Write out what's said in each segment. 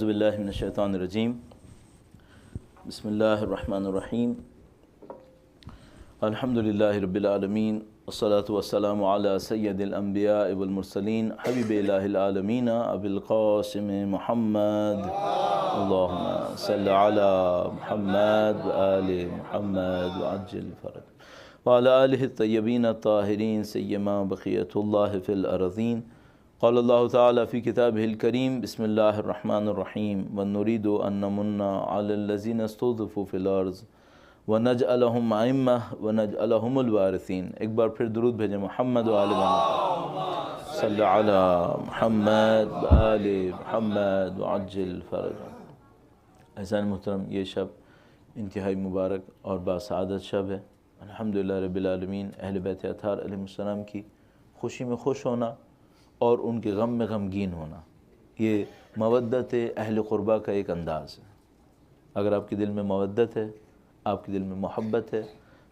اعوذ باللہ من الشیطان الرجیم بسم اللہ الرحمن الرحیم الحمدللہ رب العالمین والصلاة والسلام علی سید الانبیاء والمرسلین حبیب الہ العالمین ابی القاسم محمد اللہم صلی علی محمد وآل محمد وعجل فرج وعلی آلہ الطیبین الطاہرین سیما بقیت اللہ فی الارضین قال اللہ تعالی فی کتابہ الکریم بسم اللہ الرحمن الرحیم ونرید ان نمن علی الذین استضعفوا فی الارض ونجعلہم ائمہ ونجعلہم الوارثین۔ ایک بار پھر درود بھیجیں محمد و آل محمد صلی علی محمد و آل محمد وعجل فرج۔ احسان محترم، یہ شب انتہائی مبارک اور باسعادت شب ہے۔ الحمدللہ رب العالمین، اہل بیت اطہار علیہ السلام کی خوشی میں خوش ہونا اور ان کے غم میں غمگین ہونا، یہ مودت اہل قربہ کا ایک انداز ہے۔ اگر آپ کے دل میں مودت ہے، آپ کے دل میں محبت ہے،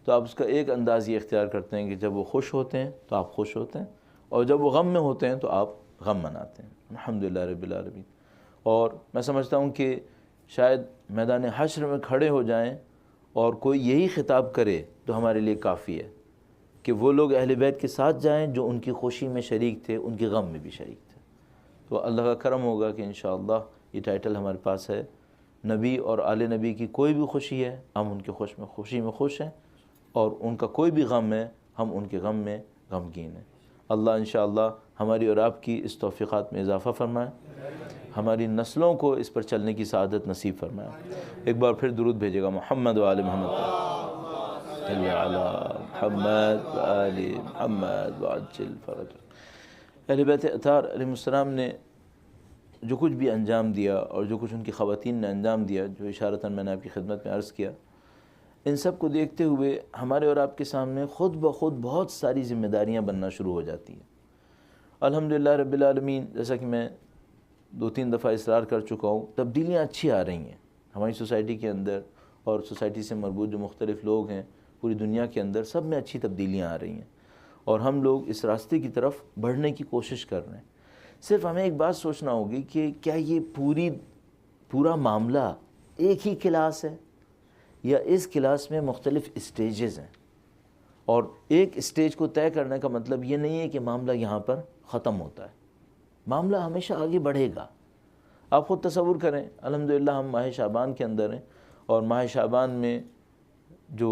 تو آپ اس کا ایک انداز یہ اختیار کرتے ہیں کہ جب وہ خوش ہوتے ہیں تو آپ خوش ہوتے ہیں، اور جب وہ غم میں ہوتے ہیں تو آپ غم مناتے ہیں۔ الحمدللہ رب العالمین۔ اور میں سمجھتا ہوں کہ شاید میدان حشر میں کھڑے ہو جائیں اور کوئی یہی خطاب کرے تو ہمارے لیے کافی ہے کہ وہ لوگ اہل بیت کے ساتھ جائیں جو ان کی خوشی میں شریک تھے، ان کے غم میں بھی شریک تھے۔ تو اللہ کا کرم ہوگا کہ انشاءاللہ یہ ٹائٹل ہمارے پاس ہے، نبی اور آل نبی کی کوئی بھی خوشی ہے ہم ان کے خوشی میں خوش ہیں، اور ان کا کوئی بھی غم ہے ہم ان کے غم میں غمگین ہیں۔ اللہ انشاءاللہ ہماری اور آپ کی اس توفیقات میں اضافہ فرمائے، ہماری نسلوں کو اس پر چلنے کی سعادت نصیب فرمائے۔ ایک بار پھر درود بھیجے گا محمد و آل محمد صلی علی محمد و آل محمد وعجل فرج۔ اہل بیت اطہار علیہ السلام نے جو کچھ بھی انجام دیا اور جو کچھ ان کی خواتین نے انجام دیا، جو اشارتاً میں نے آپ کی خدمت میں عرض کیا، ان سب کو دیکھتے ہوئے ہمارے اور آپ کے سامنے خود بخود بہت ساری ذمہ داریاں بننا شروع ہو جاتی ہیں۔ الحمدللہ رب العالمین، جیسا کہ میں 2-3 دفعہ اصرار کر چکا ہوں، تبدیلیاں اچھی آ رہی ہیں ہماری سوسائٹی کے اندر، اور سوسائٹی سے مربوط جو مختلف لوگ ہیں پوری دنیا کے اندر، سب میں اچھی تبدیلیاں آ رہی ہیں، اور ہم لوگ اس راستے کی طرف بڑھنے کی کوشش کر رہے ہیں۔ صرف ہمیں ایک بات سوچنا ہوگی کہ کیا یہ پورا معاملہ ایک ہی کلاس ہے، یا اس کلاس میں مختلف اسٹیجز ہیں، اور ایک اسٹیج کو طے کرنے کا مطلب یہ نہیں ہے کہ معاملہ یہاں پر ختم ہوتا ہے، معاملہ ہمیشہ آگے بڑھے گا۔ آپ خود تصور کریں، الحمدللہ ہم ماہ شعبان کے اندر ہیں، اور ماہ شعبان میں جو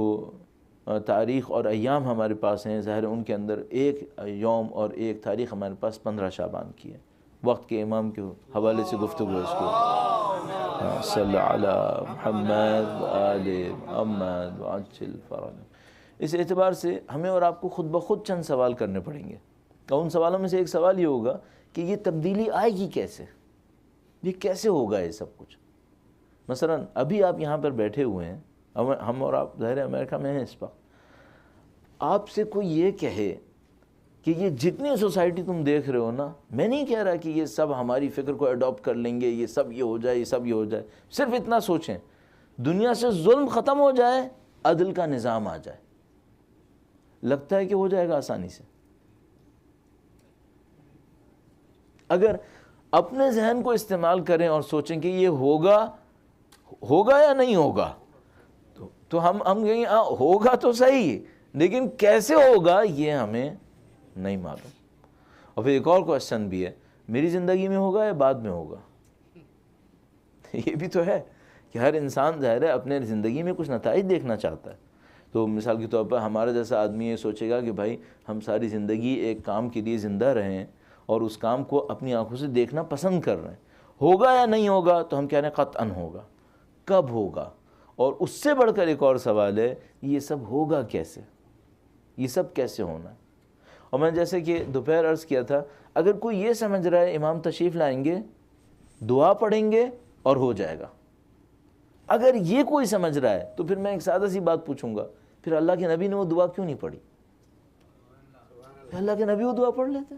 تاریخ اور ایام ہمارے پاس ہیں، ظاہر ان کے اندر ایک یوم اور ایک تاریخ ہمارے پاس 15 شعبان کی ہے۔ وقت کے امام کے حوالے سے گفتگو ہے اس کو، صلی علی محمد وآل محمد وعجل فرج۔ اس اعتبار سے ہمیں اور آپ کو خود بخود چند سوال کرنے پڑیں گے، اور ان سوالوں میں سے ایک سوال یہ ہوگا کہ یہ تبدیلی آئے گی کیسے، یہ کیسے ہوگا یہ سب کچھ۔ مثلا ابھی آپ یہاں پر بیٹھے ہوئے ہیں، ہم اور آپ ظاہر امریکہ میں ہیں اس وقت، آپ سے کوئی یہ کہے کہ یہ جتنی سوسائٹی تم دیکھ رہے ہو نا، میں نہیں کہہ رہا کہ یہ سب ہماری فکر کو اڈاپٹ کر لیں گے، یہ سب یہ ہو جائے، یہ سب یہ ہو جائے، صرف اتنا سوچیں دنیا سے ظلم ختم ہو جائے، عدل کا نظام آ جائے، لگتا ہے کہ ہو جائے گا آسانی سے؟ اگر اپنے ذہن کو استعمال کریں اور سوچیں کہ یہ ہوگا یا نہیں ہوگا، تو ہم کہیں ہوگا تو صحیح، لیکن کیسے ہوگا یہ ہمیں نہیں معلوم۔ اور پھر ایک اور کوشچن بھی ہے، میری زندگی میں ہوگا یا بعد میں ہوگا؟ یہ بھی تو ہے کہ ہر انسان ظاہر ہے اپنے زندگی میں کچھ نتائج دیکھنا چاہتا ہے۔ تو مثال کے طور پر ہمارا جیسا آدمی یہ سوچے گا کہ بھائی ہم ساری زندگی ایک کام کے لیے زندہ رہیں اور اس کام کو اپنی آنکھوں سے دیکھنا پسند کر رہے ہیں، ہوگا یا نہیں ہوگا؟ تو ہم کہہ رہے ہیں قطعاً ہوگا۔ کب ہوگا؟ اور اس سے بڑھ کر ایک اور سوال ہے، یہ سب ہوگا کیسے، یہ سب کیسے ہونا ہے؟ اور میں جیسے کہ دوپہر عرض کیا تھا، اگر کوئی یہ سمجھ رہا ہے امام تشریف لائیں گے، دعا پڑھیں گے اور ہو جائے گا، اگر یہ کوئی سمجھ رہا ہے تو پھر میں ایک سادہ سی بات پوچھوں گا، پھر اللہ کے نبی نے وہ دعا کیوں نہیں پڑھی؟ اللہ کے نبی وہ دعا پڑھ لیتے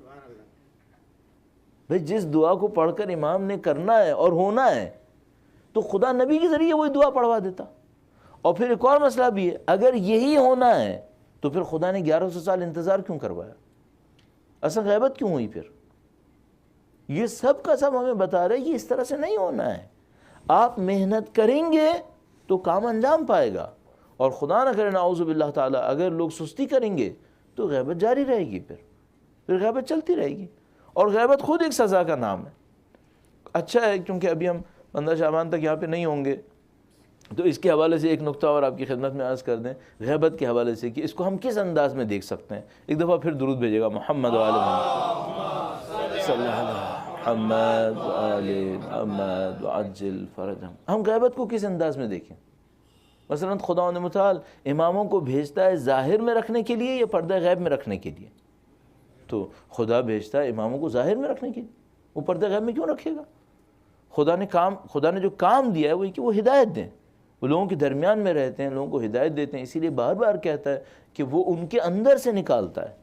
بھئی، جس دعا کو پڑھ کر امام نے کرنا ہے اور ہونا ہے تو خدا نبی کے ذریعے وہی دعا پڑھوا دیتا۔ اور پھر ایک اور مسئلہ بھی ہے، اگر یہی ہونا ہے تو پھر خدا نے 1100 سال انتظار کیوں کروایا؟ اصل غیبت کیوں ہوئی پھر؟ یہ سب کا سب ہمیں بتا رہے ہیں کہ اس طرح سے نہیں ہونا ہے. آپ محنت کریں گے تو کام انجام پائے گا, اور خدا نہ کرے نعوذ باللہ تعالیٰ اگر لوگ سستی کریں گے تو غیبت جاری رہے گی, پھر غیبت چلتی رہے گی. اور غیبت خود ایک سزا کا نام ہے. اچھا ہے کیونکہ ابھی ہم 15 شعبان تک یہاں پہ نہیں ہوں گے, تو اس کے حوالے سے ایک نقطہ اور آپ کی خدمت میں عرض کر دیں غیبت کے حوالے سے کہ اس کو ہم کس انداز میں دیکھ سکتے ہیں. ایک دفعہ پھر درود بھیجے گا محمد و آل محمد صلی اللہ علیہ محمد و آل محمد وعجل فرجہم. ہم غیبت کو کس انداز میں دیکھیں؟ مثلا خدا متعال اماموں کو بھیجتا ہے ظاہر میں رکھنے کے لیے یا پردہ غیب میں رکھنے کے لیے؟ تو خدا بھیجتا ہے اماموں کو ظاہر میں رکھنے کے لیے, وہ پردہ غیب میں کیوں رکھے گا؟ خدا نے جو کام دیا ہے وہ کہ وہ ہدایت دیں, وہ لوگوں کے درمیان میں رہتے ہیں, لوگوں کو ہدایت دیتے ہیں. اسی لیے بار بار کہتا ہے کہ وہ ان کے اندر سے نکالتا ہے,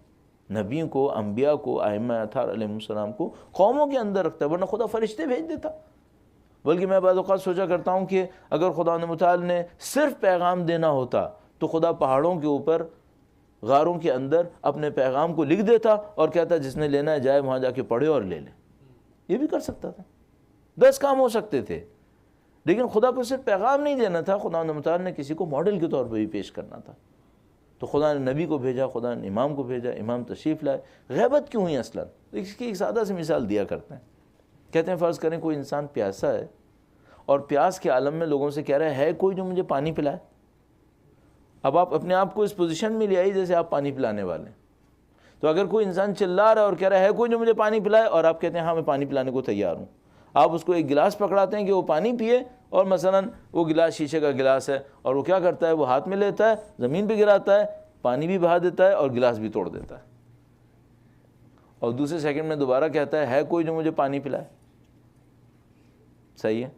نبیوں کو, انبیاء کو, ائمہ اطہار علیہ السلام کو قوموں کے اندر رکھتا ہے, ورنہ خدا فرشتے بھیج دیتا. بلکہ میں بعض اوقات سوچا کرتا ہوں کہ اگر خدا متعال نے صرف پیغام دینا ہوتا تو خدا پہاڑوں کے اوپر, غاروں کے اندر اپنے پیغام کو لکھ دیتا اور کہتا جس نے لینا ہے جائے وہاں جا کے پڑھے اور لے لے. یہ بھی کر سکتا تھا, 10 کام ہو سکتے تھے. لیکن خدا کو صرف پیغام نہیں دینا تھا, خدا متعال نے کسی کو ماڈل کے طور پہ بھی پیش کرنا تھا. تو خدا نے نبی کو بھیجا, خدا نے امام کو بھیجا, امام تشریف لائے. غیبت کیوں ہوئی اصلاً؟ اس کی ایک سادہ سی مثال دیا کرتے ہیں. کہتے ہیں فرض کریں کوئی انسان پیاسا ہے اور پیاس کے عالم میں لوگوں سے کہہ رہا ہے کوئی جو مجھے پانی پلائے. اب آپ اپنے آپ کو اس پوزیشن میں لے آئیے جیسے آپ پانی پلانے والے ہیں. تو اگر کوئی انسان چلا رہا ہے اور کہہ رہا ہے کوئی جو مجھے پانی پلائے, اور آپ کہتے ہیں ہاں میں پانی پلانے کو تیار ہوں, آپ اس کو ایک گلاس پکڑاتے ہیں کہ وہ پانی پیے, اور مثلا وہ گلاس شیشے کا گلاس ہے, اور وہ کیا کرتا ہے, وہ ہاتھ میں لیتا ہے, زمین پہ گراتا ہے, پانی بھی بہا دیتا ہے اور گلاس بھی توڑ دیتا ہے, اور دوسرے سیکنڈ میں دوبارہ کہتا ہے کوئی جو مجھے پانی پلائے. صحیح ہے.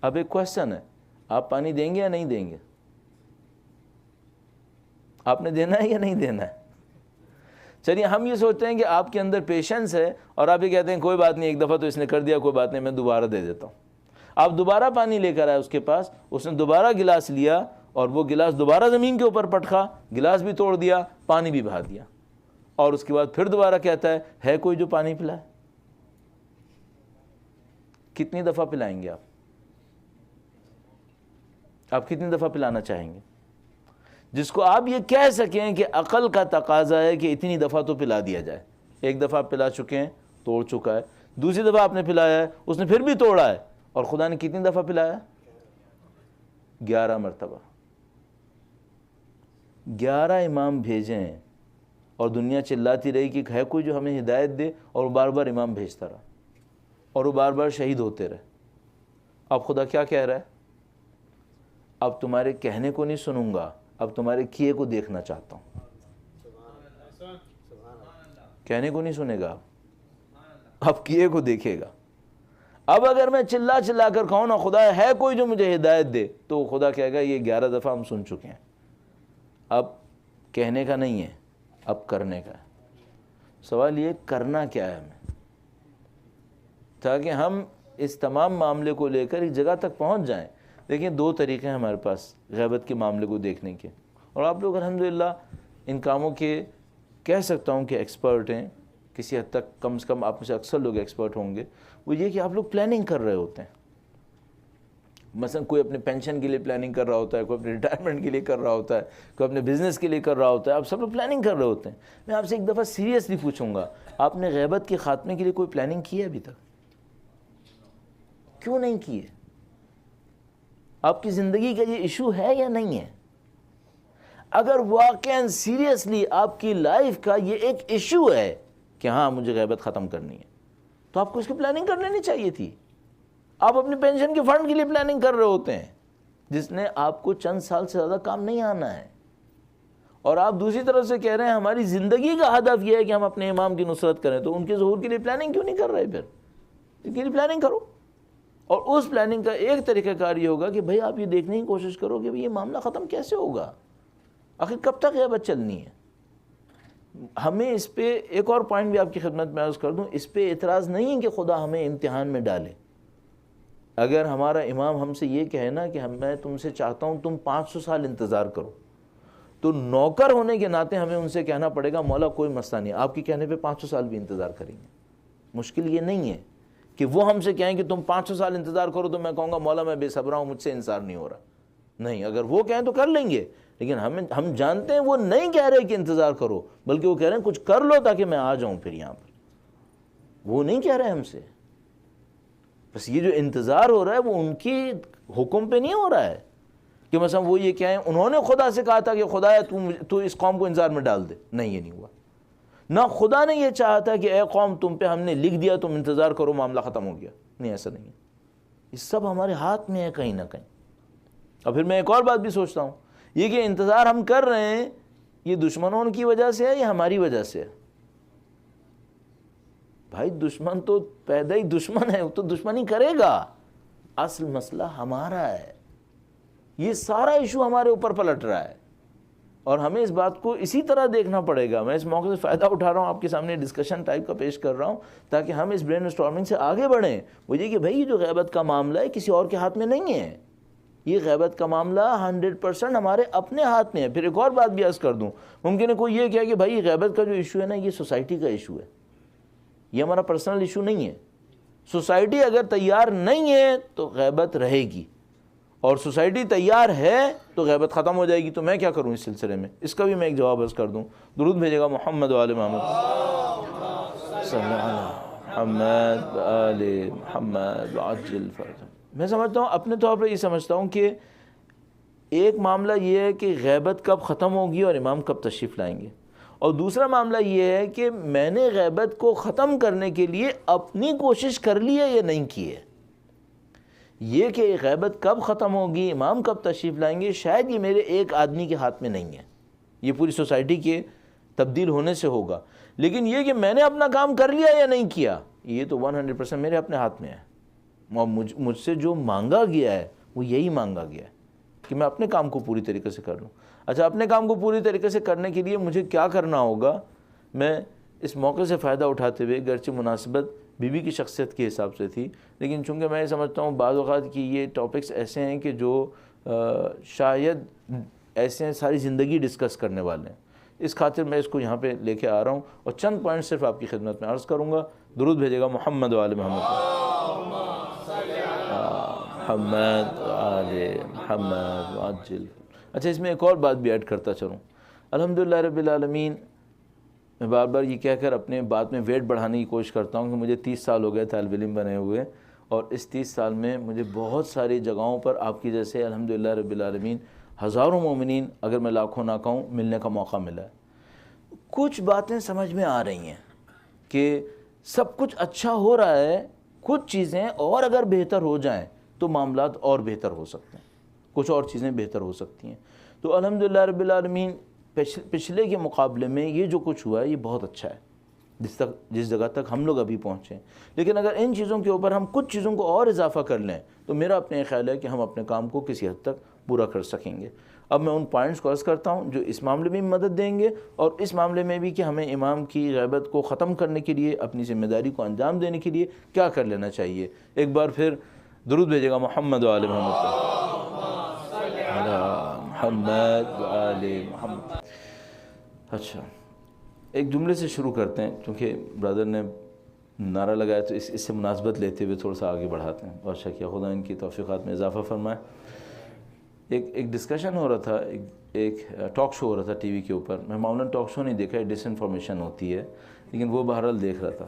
اب ایک کوشچن ہے, آپ پانی دیں گے یا نہیں دیں گے؟ آپ نے دینا ہے یا نہیں دینا ہے؟ چلیے ہم یہ سوچتے ہیں کہ آپ کے اندر پیشنس ہے اور آپ یہ کہتے ہیں کوئی بات نہیں, ایک دفعہ تو اس نے کر دیا, کوئی بات نہیں, میں دوبارہ دے دیتا ہوں. آپ دوبارہ پانی لے کر آئے اس کے پاس, اس نے دوبارہ گلاس لیا اور وہ گلاس دوبارہ زمین کے اوپر پٹکا, گلاس بھی توڑ دیا, پانی بھی بہا دیا, اور اس کے بعد پھر دوبارہ کہتا ہے کوئی جو پانی پلائے. کتنی دفعہ پلائیں گے آپ؟ آپ کتنی دفعہ پلانا چاہیں گے جس کو آپ یہ کہہ سکیں کہ عقل کا تقاضا ہے کہ اتنی دفعہ تو پلا دیا جائے؟ ایک دفعہ آپ پلا چکے ہیں, توڑ چکا ہے. دوسری دفعہ آپ نے پلایا ہے, اس نے پھر بھی توڑا ہے, اور خدا نے کتنی دفعہ پلایا؟ 11 مرتبہ. 11 امام بھیجیں اور دنیا چلاتی رہی کہ ہے کوئی جو ہمیں ہدایت دے, اور وہ بار بار امام بھیجتا رہا اور وہ بار بار شہید ہوتے رہے. اب خدا کیا کہہ رہا ہے؟ اب تمہارے کہنے کو نہیں سنوں گا, اب تمہارے کیے کو دیکھنا چاہتا ہوں. کہنے کو نہیں سنے گا, اب کیے کو دیکھے گا. اب اگر میں چلا کر کہوں نا خدا ہے کوئی جو مجھے ہدایت دے, تو خدا کہے گا یہ 11 دفعہ ہم سن چکے ہیں, اب کہنے کا نہیں ہے, اب کرنے کا ہے. سوال یہ کرنا کیا ہے ہمیں, تاکہ ہم اس تمام معاملے کو لے کر ایک جگہ تک پہنچ جائیں. دیکھیں 2 طریقے ہیں ہمارے پاس غیبت کے معاملے کو دیکھنے کے, اور آپ لوگ الحمدللہ ان کاموں کے کہہ سکتا ہوں کہ ایکسپرٹ ہیں کسی حد تک, کم سے کم آپ میں سے اکثر لوگ ایکسپرٹ ہوں گے. وہ یہ کہ آپ لوگ پلاننگ کر رہے ہوتے ہیں. مثلا کوئی اپنے پینشن کے لیے پلاننگ کر رہا ہوتا ہے, کوئی اپنے ریٹائرمنٹ کے لیے کر رہا ہوتا ہے, کوئی اپنے بزنس کے لیے کر رہا ہوتا ہے. آپ سب لوگ پلاننگ کر رہے ہوتے ہیں. میں آپ سے ایک دفعہ سیریسلی پوچھوں گا, آپ نے غیبت کے خاتمے کے لیے کوئی پلاننگ کی ہے ابھی تک؟ کیوں نہیں کی ہے؟ آپ کی زندگی کا یہ ایشو ہے یا نہیں ہے؟ اگر واقعاً سیریسلی آپ کی لائف کا یہ ایک ایشو ہے کہ ہاں مجھے غیبت ختم کرنی ہے, تو آپ کو اس کی پلاننگ کر لینی چاہیے تھی. آپ اپنے پینشن کے فنڈ کے لیے پلاننگ کر رہے ہوتے ہیں جس نے آپ کو چند سال سے زیادہ کام نہیں آنا ہے, اور آپ دوسری طرف سے کہہ رہے ہیں ہماری زندگی کا ہدف یہ ہے کہ ہم اپنے امام کی نصرت کریں. تو ان کے ظہور کے لیے پلاننگ کیوں نہیں کر رہے؟ پھر ان کے لیے پلاننگ کرو. اور اس پلاننگ کا ایک طریقہ کار یہ ہوگا کہ بھئی آپ یہ دیکھنے کی کوشش کرو کہ یہ معاملہ ختم کیسے ہوگا, آخر کب تک غیبت چلنی ہے. ہمیں اس پہ ایک اور پوائنٹ بھی آپ کی خدمت میں عرض کر دوں, اس پہ اعتراض نہیں ہے کہ خدا ہمیں امتحان میں ڈالے. اگر ہمارا امام ہم سے یہ کہے نا کہ میں تم سے چاہتا ہوں تم 500 سال انتظار کرو, تو نوکر ہونے کے ناطے ہمیں ان سے کہنا پڑے گا مولا کوئی مسئلہ نہیں, آپ کے کہنے پہ 500 سال بھی انتظار کریں گے. مشکل یہ نہیں ہے, کہ وہ ہم سے کہیں کہ تم 500 سال انتظار کرو تو میں کہوں گا مولا میں بے صبر ہوں، مجھ سے انتظار نہیں ہو رہا. نہیں، اگر وہ کہیں تو کر لیں گے، لیکن ہم جانتے ہیں وہ نہیں کہہ رہے کہ انتظار کرو، بلکہ وہ کہہ رہے ہیں کچھ کر لو تاکہ میں آ جاؤں پھر یہاں پر. وہ نہیں کہہ رہے ہم سے. بس یہ جو انتظار ہو رہا ہے وہ ان کی حکم پہ نہیں ہو رہا ہے کہ مثلا وہ یہ کہیں انہوں نے خدا سے کہا تھا کہ خدایا تو اس قوم کو انتظار میں ڈال دے. نہیں، یہ نہیں ہوا. نہ خدا نے یہ چاہا تھا کہ اے قوم تم پہ ہم نے لکھ دیا تم انتظار کرو معاملہ ختم ہو گیا. نہیں، ایسا نہیں ہے. یہ سب ہمارے ہاتھ میں ہے کہیں نہ کہیں. اور پھر میں ایک اور بات بھی سوچتا ہوں، یہ کہ انتظار ہم کر رہے ہیں یہ دشمنوں کی وجہ سے ہے یا ہماری وجہ سے ہے؟ بھائی دشمن تو پیدا ہی دشمن ہے، وہ تو دشمنی کرے گا. اصل مسئلہ ہمارا ہے. یہ سارا ایشو ہمارے اوپر پلٹ رہا ہے اور ہمیں اس بات کو اسی طرح دیکھنا پڑے گا. میں اس موقع سے فائدہ اٹھا رہا ہوں، آپ کے سامنے ڈسکشن ٹائپ کا پیش کر رہا ہوں تاکہ ہم اس برین اسٹارمنگ سے آگے بڑھیں. وہ یہ کہ بھائی یہ جو غیبت کا معاملہ ہے کسی اور کے ہاتھ میں نہیں ہے. یہ غیبت کا معاملہ 100% ہمارے اپنے ہاتھ میں ہے. پھر ایک اور بات بھی عرض کر دوں، ممکن ہے کوئی یہ کہے کہ بھائی غیبت کا جو ایشو ہے نا یہ سوسائٹی کا ایشو ہے، یہ ہمارا پرسنل ایشو نہیں ہے. سوسائٹی اگر تیار نہیں ہے تو غیبت رہے گی، اور سوسائٹی تیار ہے تو غیبت ختم ہو جائے گی. تو میں کیا کروں اس سلسلے میں؟ اس کا بھی میں ایک جواب عرض کر دوں. درود بھیجے گا محمد و آل محمد صلی اللہ علیہ محمد و آل محمد وعجل فرجہ. میں سمجھتا ہوں، اپنے طور پر یہ سمجھتا ہوں کہ ایک معاملہ یہ ہے کہ غیبت کب ختم ہوگی اور امام کب تشریف لائیں گے، اور دوسرا معاملہ یہ ہے کہ میں نے غیبت کو ختم کرنے کے لیے اپنی کوشش کر لی ہے یا نہیں کی ہے. یہ کہ غیبت کب ختم ہوگی، امام کب تشریف لائیں گے، شاید یہ میرے ایک آدمی کے ہاتھ میں نہیں ہے، یہ پوری سوسائٹی کے تبدیل ہونے سے ہوگا. لیکن یہ کہ میں نے اپنا کام کر لیا یا نہیں کیا، یہ تو 100% میرے اپنے ہاتھ میں ہے. مجھ سے جو مانگا گیا ہے وہ یہی مانگا گیا ہے کہ میں اپنے کام کو پوری طریقے سے کر لوں. اچھا، اپنے کام کو پوری طریقے سے کرنے کے لیے مجھے کیا کرنا ہوگا؟ میں اس موقع سے فائدہ اٹھاتے ہوئے، گرچہ مناسبت بی بی کی شخصیت کے حساب سے تھی، لیکن چونکہ میں سمجھتا ہوں بعض اوقات کہ یہ ٹاپکس ایسے ہیں کہ جو شاید ایسے ہیں ساری زندگی ڈسکس کرنے والے ہیں، اس خاطر میں اس کو یہاں پہ لے کے آ رہا ہوں اور چند پوائنٹ صرف آپ کی خدمت میں عرض کروں گا. درود بھیجے گا محمد و آل محمد محمد و آل محمد وعجل. اچھا، اس میں ایک اور بات بھی ایڈ کرتا چلوں. الحمدللہ رب العالمین، میں بار بار یہ کہہ کر اپنے بات میں ویٹ بڑھانے کی کوشش کرتا ہوں کہ مجھے 30 سال ہو گئے طالب علم بنے ہوئے، اور اس 30 سال میں مجھے بہت ساری جگہوں پر آپ کی جیسے الحمدللہ رب العالمین ہزاروں مومنین، اگر میں لاکھوں نہ کہوں، ملنے کا موقع ملا ہے. کچھ باتیں سمجھ میں آ رہی ہیں کہ سب کچھ اچھا ہو رہا ہے، کچھ چیزیں اور اگر بہتر ہو جائیں تو معاملات اور بہتر ہو سکتے ہیں، کچھ اور چیزیں بہتر ہو سکتی ہیں. تو الحمدللہ رب العالمین پچھلے کے مقابلے میں یہ جو کچھ ہوا ہے یہ بہت اچھا ہے، جس جگہ تک ہم لوگ ابھی پہنچے ہیں. لیکن اگر ان چیزوں کے اوپر ہم کچھ چیزوں کو اور اضافہ کر لیں تو میرا اپنے خیال ہے کہ ہم اپنے کام کو کسی حد تک پورا کر سکیں گے. اب میں ان پوائنٹس کو عرض کرتا ہوں جو اس معاملے میں بھی مدد دیں گے، اور اس معاملے میں بھی کہ ہمیں امام کی غیبت کو ختم کرنے کے لیے، اپنی ذمہ داری کو انجام دینے کے لیے کیا کر لینا چاہیے. ایک بار پھر درود بھیجے گا محمد و آل محمد محمد و آل محمد. اچھا، ایک جملے سے شروع کرتے ہیں، کیونکہ برادر نے نعرہ لگایا تو اس سے مناسبت لیتے ہوئے تھوڑا سا آگے بڑھاتے ہیں. بہت شکریہ، خدا ان کی توفیقات میں اضافہ فرمائے. ایک ڈسکشن ہو رہا تھا، ایک ٹاک شو ہو رہا تھا ٹی وی کے اوپر. میں معمولاً ٹاک شو نہیں دیکھا، ڈس انفارمیشن ہوتی ہے، لیکن وہ بہرحال دیکھ رہا تھا.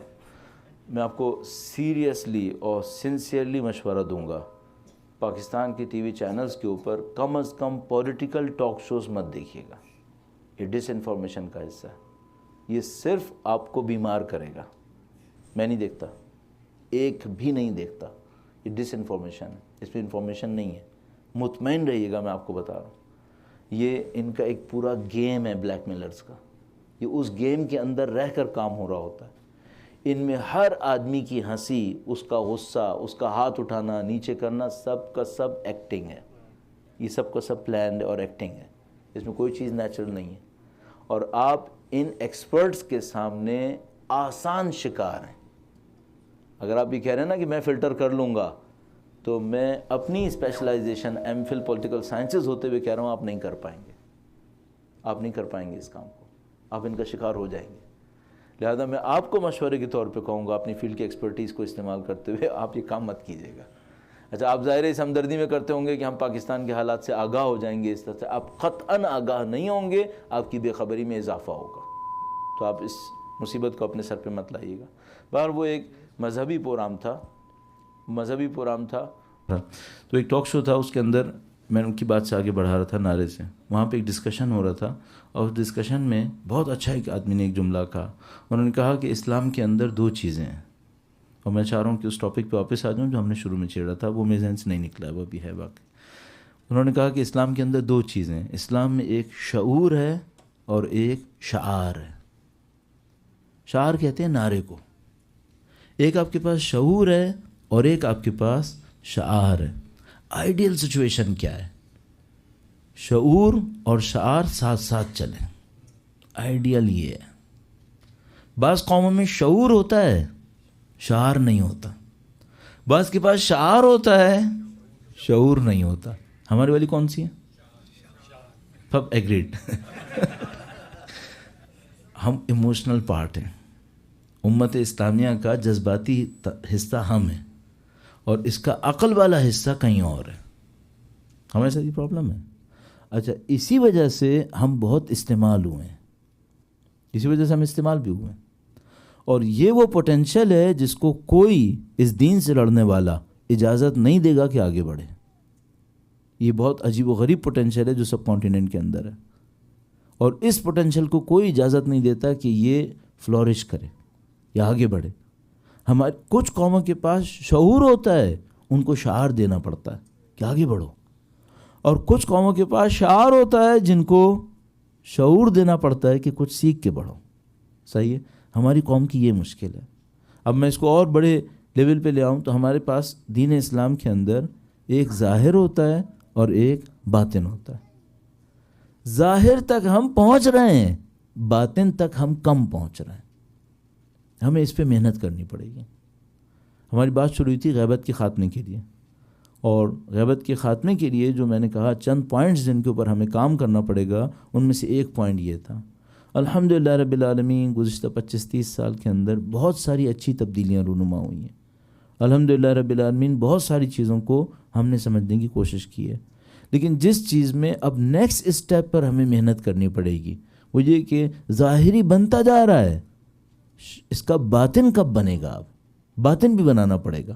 میں آپ کو سیریسلی اور سنسیئرلی مشورہ دوں گا، پاکستان کے ٹی وی چینلز کے اوپر کم از کم پولیٹیکل ٹاک شوز مت دیکھیے گا. یہ ڈس انفارمیشن کا حصہ ہے، یہ صرف آپ کو بیمار کرے گا. میں نہیں دیکھتا، ایک بھی نہیں دیکھتا. یہ ڈس انفارمیشن ہے، اس میں انفارمیشن نہیں ہے. مطمئن رہیے گا، میں آپ کو بتا رہا ہوں. یہ ان کا ایک پورا گیم ہے بلیک میلرز کا. یہ اس گیم کے اندر رہ کر کام ہو رہا ہوتا ہے. ان میں ہر آدمی کی ہنسی، اس کا غصہ، اس کا ہاتھ اٹھانا، نیچے کرنا، سب کا سب ایکٹنگ ہے. یہ سب کا سب پلانڈ اور ایکٹنگ ہے. اس میں کوئی چیز نیچرل نہیں ہے. اور آپ ان ایکسپرٹس کے سامنے آسان شکار ہیں. اگر آپ یہ کہہ رہے ہیں نا کہ میں فلٹر کر لوں گا، تو میں اپنی specialisation M phil political sciences ہوتے ہوئے کہہ رہا ہوں آپ نہیں کر پائیں گے. آپ نہیں کر پائیں گے اس کام کو، آپ ان کا شکار ہو جائیں گے. لہذا میں آپ کو مشورے کے طور پہ کہوں گا اپنی فیلڈ کی ایکسپرٹیز کو استعمال کرتے ہوئے آپ یہ کام مت کیجیے گا. اچھا آپ ظاہر اس ہمدردی میں کرتے ہوں گے کہ ہم پاکستان کے حالات سے آگاہ ہو جائیں گے, اس طرح سے آپ قطعاً آگاہ نہیں ہوں گے, آپ کی بے خبری میں اضافہ ہوگا. تو آپ اس مصیبت کو اپنے سر پہ مت لائیے گا. بہر وہ ایک مذہبی پروگرام تھا. تو ایک ٹاک شو تھا, اس کے اندر میں ان کی بات سے آگے بڑھا رہا تھا نعرے سے. وہاں پہ ایک ڈسکشن ہو رہا تھا, اور اس ڈسکشن میں بہت اچھا ایک آدمی نے ایک جملہ کہا. انہوں نے کہا کہ اسلام کے اندر 2 چیزیں ہیں, اور میں چاہ رہا ہوں کہ اس ٹاپک پہ واپس آ جاؤں جو ہم نے شروع میں چھیڑا تھا, وہ میرے ذہن سے نہیں نکلا, وہ بھی ہے باقی. انہوں نے کہا کہ اسلام کے اندر 2 چیزیں ہیں. اسلام میں ایک شعور ہے اور ایک شعار ہے. شعار کہتے ہیں نعرے کو. ایک آپ کے پاس شعور ہے اور ایک آپ کے پاس شعار ہے. آئیڈیل سچویشن کیا ہے؟ شعور اور شعار ساتھ ساتھ چلیں. آئیڈیل یہ ہے. بعض قوموں میں شعور ہوتا ہے, شعار نہیں ہوتا. بعض کے پاس شعار ہوتا ہے, شعور نہیں ہوتا. ہماری والی کون سی ہے؟ سب ایگریڈ. ہم ایموشنل پارٹ ہیں. امت اسلامیہ کا جذباتی حصہ ہم ہیں, اور اس کا عقل والا حصہ کہیں اور ہے. ہمارے ساتھ یہ پرابلم ہے. اچھا, اسی وجہ سے ہم بہت استعمال ہوئے ہیں, اسی وجہ سے ہم استعمال بھی ہوئے ہیں. اور یہ وہ پوٹینشیل ہے جس کو کوئی اس دین سے لڑنے والا اجازت نہیں دے گا کہ آگے بڑھے. یہ بہت عجیب و غریب پوٹینشیل ہے جو سب کانٹیننٹ کے اندر ہے, اور اس پوٹینشیل کو کوئی اجازت نہیں دیتا کہ یہ فلورش کرے یا آگے بڑھے. ہمارے کچھ قوموں کے پاس شعور ہوتا ہے, ان کو شعار دینا پڑتا ہے کہ آگے بڑھو, اور کچھ قوموں کے پاس شعار ہوتا ہے جن کو شعور دینا پڑتا ہے کہ کچھ سیکھ کے بڑھو. صحیح ہے. ہماری قوم کی یہ مشکل ہے. اب میں اس کو اور بڑے لیول پہ لے آؤں تو ہمارے پاس دین اسلام کے اندر ایک ظاہر ہوتا ہے اور ایک باطن ہوتا ہے. ظاہر تک ہم پہنچ رہے ہیں, باطن تک ہم کم پہنچ رہے ہیں. ہمیں اس پہ محنت کرنی پڑے گی. ہماری بات شروع ہوئی تھی غیبت کے خاتمے کے لیے, اور غیبت کے خاتمے کے لیے جو میں نے کہا چند پوائنٹس جن کے اوپر ہمیں کام کرنا پڑے گا, ان میں سے ایک پوائنٹ یہ تھا. الحمدللہ رب العالمین گزشتہ 25-30 سال کے اندر بہت ساری اچھی تبدیلیاں رونما ہوئی ہیں. الحمدللہ رب العالمین بہت ساری چیزوں کو ہم نے سمجھنے کی کوشش کی ہے. لیکن جس چیز میں اب نیکسٹ اسٹیپ پر ہمیں محنت کرنی پڑے گی وہ یہ کہ ظاہری بنتا جا رہا ہے, اس کا باطن کب بنے گا؟ اب باطن بھی بنانا پڑے گا.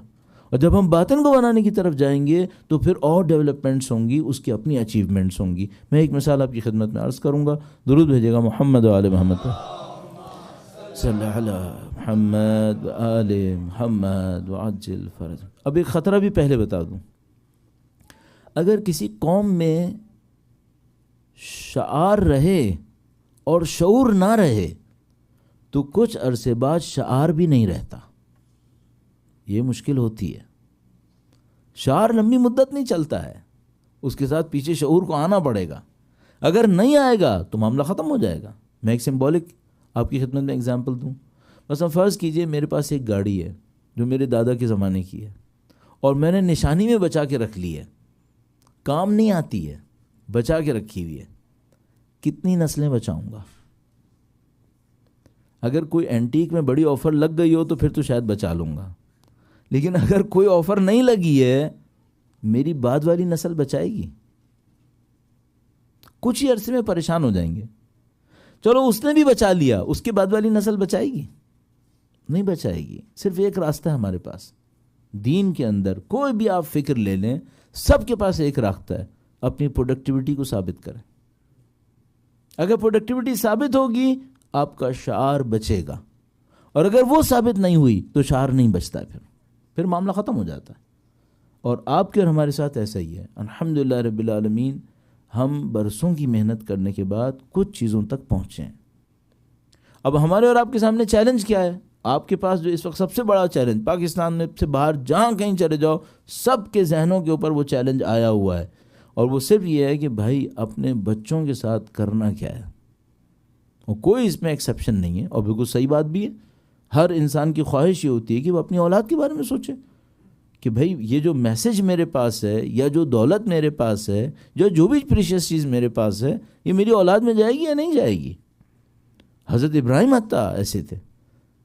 اور جب ہم باطن کو بنانے کی طرف جائیں گے تو پھر اور ڈیولپمنٹس ہوں گی, اس کی اپنی اچیومنٹس ہوں گی. میں ایک مثال آپ کی خدمت میں عرض کروں گا. درود بھیجے گا محمد و آل محمد صلی اللہ علی محمد و آل محمد وعجل فرج. اب ایک خطرہ بھی پہلے بتا دوں. اگر کسی قوم میں شعار رہے اور شعور نہ رہے تو کچھ عرصے بعد شعار بھی نہیں رہتا. یہ مشکل ہوتی ہے. شعار لمبی مدت نہیں چلتا ہے, اس کے ساتھ پیچھے شعور کو آنا پڑے گا. اگر نہیں آئے گا تو معاملہ ختم ہو جائے گا. میں ایک سمبولک آپ کی خدمت میں اگزامپل دوں. مثلا فرض کیجئے میرے پاس ایک گاڑی ہے جو میرے دادا کے زمانے کی ہے, اور میں نے نشانی میں بچا کے رکھ لی ہے. کام نہیں آتی ہے, بچا کے رکھی ہوئی ہے. کتنی نسلیں بچاؤں گا؟ اگر کوئی اینٹیک میں بڑی آفر لگ گئی ہو تو پھر تو شاید بچا لوں گا, لیکن اگر کوئی آفر نہیں لگی ہے, میری بعد والی نسل بچائے گی؟ کچھ ہی عرصے میں پریشان ہو جائیں گے. چلو اس نے بھی بچا لیا, اس کے بعد والی نسل بچائے گی؟ نہیں بچائے گی. صرف ایک راستہ ہے ہمارے پاس. دین کے اندر کوئی بھی آپ فکر لے لیں, سب کے پاس ایک راستہ ہے, اپنی پروڈکٹیوٹی کو ثابت کریں. اگر پروڈکٹیوٹی ثابت ہوگی آپ کا شعار بچے گا, اور اگر وہ ثابت نہیں ہوئی تو شعار نہیں بچتا. پھر معاملہ ختم ہو جاتا ہے. اور آپ کے اور ہمارے ساتھ ایسا ہی ہے. الحمدللہ رب العالمین ہم برسوں کی محنت کرنے کے بعد کچھ چیزوں تک پہنچے ہیں. اب ہمارے اور آپ کے سامنے چیلنج کیا ہے؟ آپ کے پاس جو اس وقت سب سے بڑا چیلنج, پاکستان میں سے باہر جہاں کہیں چلے جاؤ, سب کے ذہنوں کے اوپر وہ چیلنج آیا ہوا ہے, اور وہ صرف یہ ہے کہ بھائی اپنے بچوں کے ساتھ کرنا کیا ہے. اور کوئی اس میں ایکسیپشن نہیں ہے, اور بالکل صحیح بات بھی ہے. ہر انسان کی خواہش یہ ہوتی ہے کہ وہ اپنی اولاد کے بارے میں سوچے کہ بھائی یہ جو میسج میرے پاس ہے, یا جو دولت میرے پاس ہے, جو بھی پریشیس چیز میرے پاس ہے, یہ میری اولاد میں جائے گی یا نہیں جائے گی. حضرت ابراہیم حتیٰ ایسے تھے,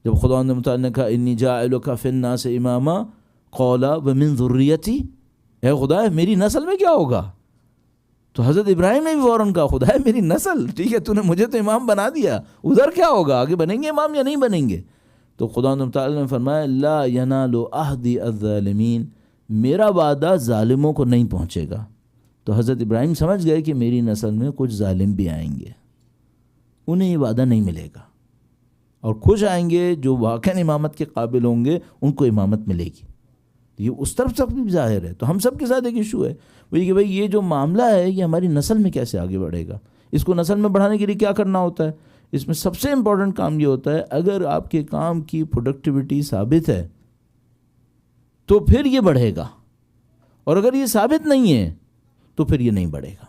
جب خدا متعال نے کہا انی جاعلک فی الناس اماما قال ومن ذریتی، اے خدا میری نسل میں کیا ہوگا؟ تو حضرت ابراہیم نے بھی فوراً کہا خدا ہے میری نسل، ٹھیک ہے تو نے مجھے تو امام بنا دیا، ادھر کیا ہوگا، آگے بنیں گے امام یا نہیں بنیں گے؟ تو خدا تعالیٰ نے فرمایا لا ینال عہدی الظالمین، میرا وعدہ ظالموں کو نہیں پہنچے گا۔ تو حضرت ابراہیم سمجھ گئے کہ میری نسل میں کچھ ظالم بھی آئیں گے، انہیں یہ وعدہ نہیں ملے گا، اور کچھ آئیں گے جو واقعاً امامت کے قابل ہوں گے، ان کو امامت ملے گی۔ یہ اس طرف سب بھی ظاہر ہے۔ تو ہم سب کے ساتھ ایک ایشو ہے وہ یہ کہ بھائی یہ جو معاملہ ہے یہ ہماری نسل میں کیسے آگے بڑھے گا، اس کو نسل میں بڑھانے کے لیے کیا کرنا ہوتا ہے؟ اس میں سب سے امپورٹنٹ کام یہ ہوتا ہے اگر آپ کے کام کی پروڈکٹیوٹی ثابت ہے تو پھر یہ بڑھے گا، اور اگر یہ ثابت نہیں ہے تو پھر یہ نہیں بڑھے گا،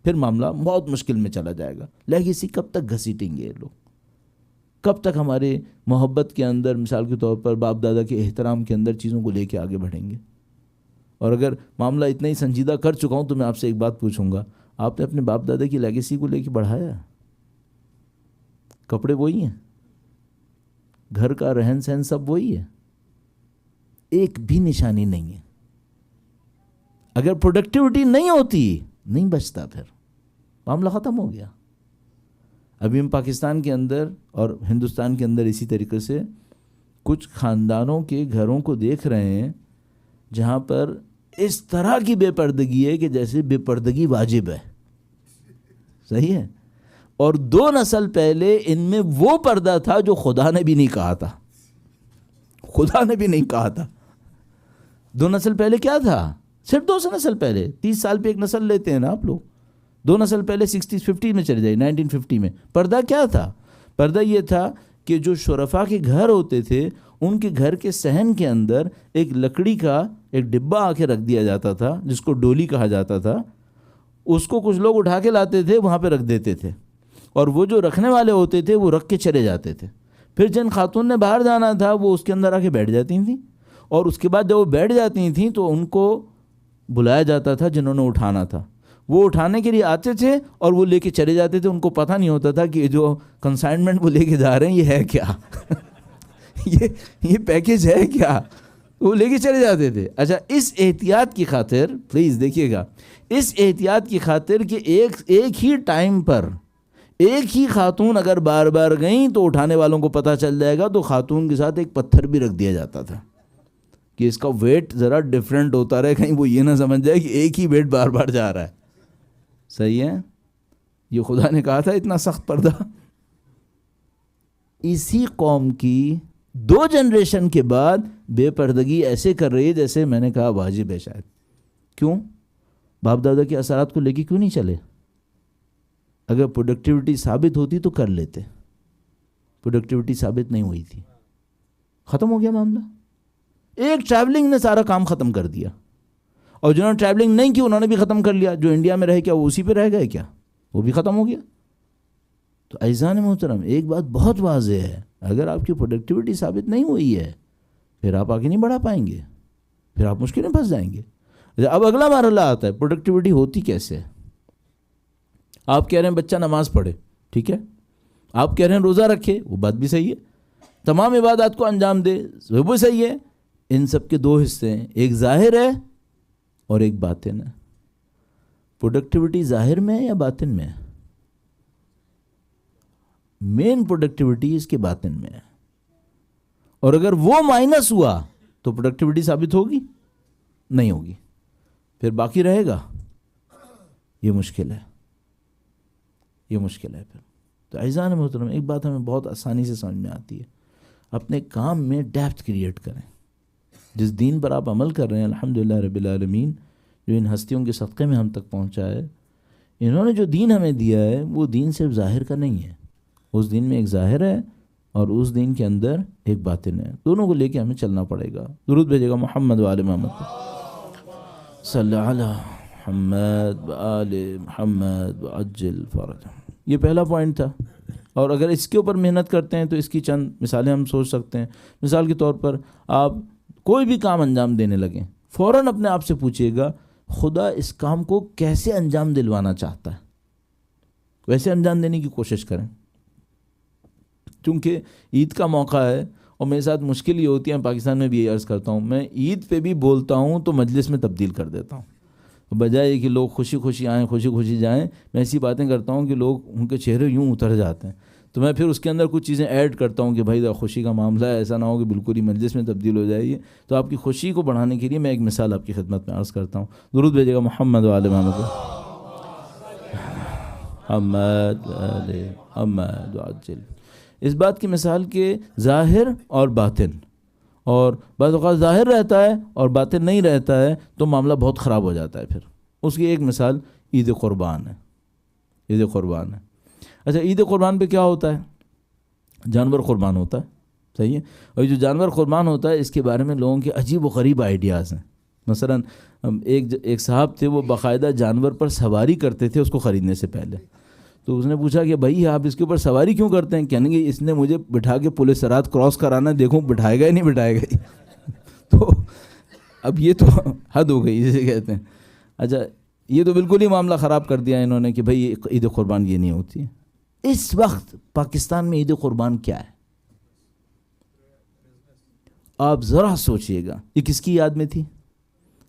پھر معاملہ بہت مشکل میں چلا جائے گا۔ لیگیسی کب تک گھسیٹیں گے یہ لوگ؟ کب تک ہمارے محبت کے اندر، مثال کے طور پر باپ دادا کے احترام کے اندر چیزوں کو لے کے آگے بڑھیں گے؟ اور اگر معاملہ اتنا ہی سنجیدہ کر چکا ہوں تو میں آپ سے ایک بات پوچھوں گا، آپ نے اپنے باپ دادا کی لیگیسی کو لے کے بڑھایا؟ کپڑے وہی ہیں، گھر کا رہن سہن سب وہی ہے، ایک بھی نشانی نہیں ہے۔ اگر پروڈکٹیوٹی نہیں ہوتی نہیں بچتا، پھر معاملہ ختم ہو گیا۔ ابھی ہم پاکستان کے اندر اور ہندوستان کے اندر اسی طریقے سے کچھ خاندانوں کے گھروں کو دیکھ رہے ہیں جہاں پر اس طرح کی بے پردگی ہے کہ جیسے بے پردگی واجب ہے، صحیح ہے؟ اور 2 نسل پہلے ان میں وہ پردہ تھا جو خدا نے بھی نہیں کہا تھا، خدا نے بھی نہیں کہا تھا۔ 2 نسل پہلے کیا تھا؟ صرف 2 نسل پہلے، 30 سال پہ ایک نسل لیتے ہیں نا آپ لوگ، 2 نسل پہلے 60-50 میں چلے جائے، 1950 میں پردہ کیا تھا؟ پردہ یہ تھا کہ جو شرفا کے گھر ہوتے تھے ان کے گھر کے صحن کے اندر ایک لکڑی کا ایک ڈبہ آ کے رکھ دیا جاتا تھا جس کو ڈولی کہا جاتا تھا، اس کو کچھ لوگ اٹھا کے لاتے تھے، وہاں پہ رکھ دیتے تھے، اور وہ جو رکھنے والے ہوتے تھے وہ رکھ کے چلے جاتے تھے۔ پھر جن خاتون نے باہر جانا تھا وہ اس کے اندر آ کے بیٹھ جاتی تھیں، اور اس کے بعد جب وہ بیٹھ جاتی تھیں تو ان کو بلایا جاتا تھا جنہوں نے اٹھانا تھا، وہ اٹھانے کے لیے آتے تھے اور وہ لے کے چلے جاتے تھے۔ ان کو پتہ نہیں ہوتا تھا کہ جو کنسائنمنٹ وہ لے کے جا رہے ہیں یہ ہے کیا یہ پیکیج ہے کیا، وہ لے کے چلے جاتے تھے۔ اچھا، اس احتیاط کی خاطر پلیز دیکھیے گا، اس احتیاط کی خاطر کہ ایک ہی ٹائم پر ایک ہی خاتون اگر بار بار گئیں تو اٹھانے والوں کو پتہ چل جائے گا، تو خاتون کے ساتھ ایک پتھر بھی رکھ دیا جاتا تھا کہ اس کا ویٹ ذرا ڈیفرنٹ ہوتا رہے، کہیں وہ یہ نہ سمجھ جائے کہ ایک ہی ویٹ بار بار جا رہا ہے۔ صحیح ہے؟ یہ خدا نے کہا تھا اتنا سخت پردہ۔ اسی قوم کی 2 جنریشن کے بعد بے پردگی ایسے کر رہی ہے جیسے میں نے کہا واجب ہے شاید۔ کیوں؟ باپ دادا کے اثرات کو لے کے کیوں نہیں چلے؟ اگر پروڈکٹیوٹی ثابت ہوتی تو کر لیتے، پروڈکٹیوٹی ثابت نہیں ہوئی تھی، ختم ہو گیا معاملہ۔ ایک ٹریولنگ نے سارا کام ختم کر دیا، اور جنہوں نے ٹریولنگ نہیں کی انہوں نے بھی ختم کر لیا۔ جو انڈیا میں رہے کیا وہ اسی پہ رہ گئے کیا؟ وہ بھی ختم ہو گیا۔ تو عزیزان محترم، ایک بات بہت واضح ہے، اگر آپ کی پروڈکٹیوٹی ثابت نہیں ہوئی ہے پھر آپ آگے نہیں بڑھا پائیں گے، پھر آپ مشکل میں پھنس جائیں گے۔ اب اگلا مرحلہ آتا ہے پروڈکٹیوٹی ہوتی کیسے ہے؟ آپ کہہ رہے ہیں بچہ نماز پڑھے، ٹھیک ہے، آپ کہہ رہے ہیں روزہ رکھے، وہ بات بھی صحیح ہے، تمام عبادات کو انجام دے، وہ بھی صحیح ہے۔ ان سب کے 2 حصے ہیں، ایک ظاہر ہے اور ایک باطن ہے۔ پروڈکٹیوٹی ظاہر میں ہے یا باطن میں ہے؟ مین پروڈکٹیوٹی اس کے باطن میں ہے، اور اگر وہ مائنس ہوا تو پروڈکٹیوٹی ثابت ہوگی؟ نہیں ہوگی، پھر باقی رہے گا۔ یہ مشکل ہے، یہ مشکل ہے پھر۔ تو عزیزان محترم، ایک بات ہمیں بہت آسانی سے سمجھ میں آتی ہے، اپنے کام میں ڈیپتھ کریٹ کریں۔ جس دین پر آپ عمل کر رہے ہیں، الحمدللہ رب العالمین، جو ان ہستیوں کے صدقے میں ہم تک پہنچا ہے، انہوں نے جو دین ہمیں دیا ہے وہ دین صرف ظاہر کا نہیں ہے، اس دین میں ایک ظاہر ہے اور اس دین کے اندر ایک باطن ہے، دونوں کو لے کے ہمیں چلنا پڑے گا۔ درود بھیجے گا محمد وآل محمد، صلی علی محمد وآل محمد وعجل فرج۔ یہ پہلا پوائنٹ تھا، اور اگر اس کے اوپر محنت کرتے ہیں تو اس کی چند مثالیں ہم سوچ سکتے ہیں۔ مثال کے طور پر آپ کوئی بھی کام انجام دینے لگیں، فوراً اپنے آپ سے پوچھئے گا خدا اس کام کو کیسے انجام دلوانا چاہتا ہے، ویسے انجام دینے کی کوشش کریں۔ چونکہ عید کا موقع ہے اور میرے ساتھ مشکل یہ ہوتی ہے، پاکستان میں بھی یہ عرض کرتا ہوں، میں عید پہ بھی بولتا ہوں تو مجلس میں تبدیل کر دیتا ہوں، بجائے کہ لوگ خوشی خوشی آئیں خوشی خوشی جائیں، میں ایسی باتیں کرتا ہوں کہ لوگ ان کے چہرے یوں اتر جاتے ہیں، تو میں پھر اس کے اندر کچھ چیزیں ایڈ کرتا ہوں کہ بھائی خوشی کا معاملہ ہے، ایسا نہ ہو کہ بالکل ہی مجلس میں تبدیل ہو جائے گی۔ تو آپ کی خوشی کو بڑھانے کے لیے میں ایک مثال آپ کی خدمت میں عرض کرتا ہوں، درود بھیجے گا محمد و آل محمد، محمد وعجل۔ اس بات کی مثال کہ ظاہر اور باطن، اور بعض اوقات ظاہر رہتا ہے اور باطن نہیں رہتا ہے تو معاملہ بہت خراب ہو جاتا ہے۔ پھر اس کی ایک مثال عید قربان ہے، عید قربان ہے۔ اچھا، عید قربان پہ کیا ہوتا ہے؟ جانور قربان ہوتا ہے، صحیح ہے، اور جو جانور قربان ہوتا ہے اس کے بارے میں لوگوں کے عجیب و غریب آئیڈیاز ہیں۔ مثلا ایک صاحب تھے، وہ باقاعدہ جانور پر سواری کرتے تھے اس کو خریدنے سے پہلے، تو اس نے پوچھا کہ بھائی آپ اس کے اوپر سواری کیوں کرتے ہیں؟ کہنے گے اس نے مجھے بٹھا کے پولیس سرحد کراس کرانا، دیکھوں بٹھائے گا ہی نہیں بٹھائے گا ہی۔ تو اب یہ تو حد ہو گئی جسے کہتے ہیں۔ اچھا، یہ تو بالکل ہی معاملہ خراب کر دیا انہوں نے کہ بھائی عید قربان یہ نہیں ہوتی ہے۔ اس وقت پاکستان میں عید قربان کیا ہے؟ آپ ذرا سوچئے گا، یہ کس کی یاد میں تھی؟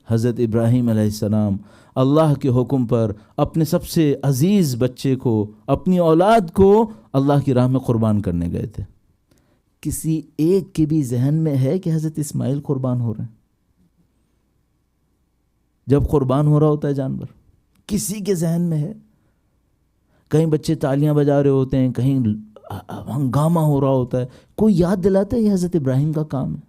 حضرت ابراہیم علیہ السلام اللہ کے حکم پر اپنے سب سے عزیز بچے کو، اپنی اولاد کو اللہ کی راہ میں قربان کرنے گئے تھے۔ کسی ایک کے بھی ذہن میں ہے کہ حضرت اسماعیل قربان ہو رہے ہیں؟ جب قربان ہو رہا ہوتا ہے جانور، کسی کے ذہن میں ہے؟ کہیں بچے تالیاں بجا رہے ہوتے ہیں، کہیں ہنگامہ ہو رہا ہوتا ہے، کوئی یاد دلاتا ہے یہ حضرت ابراہیم کا کام ہے؟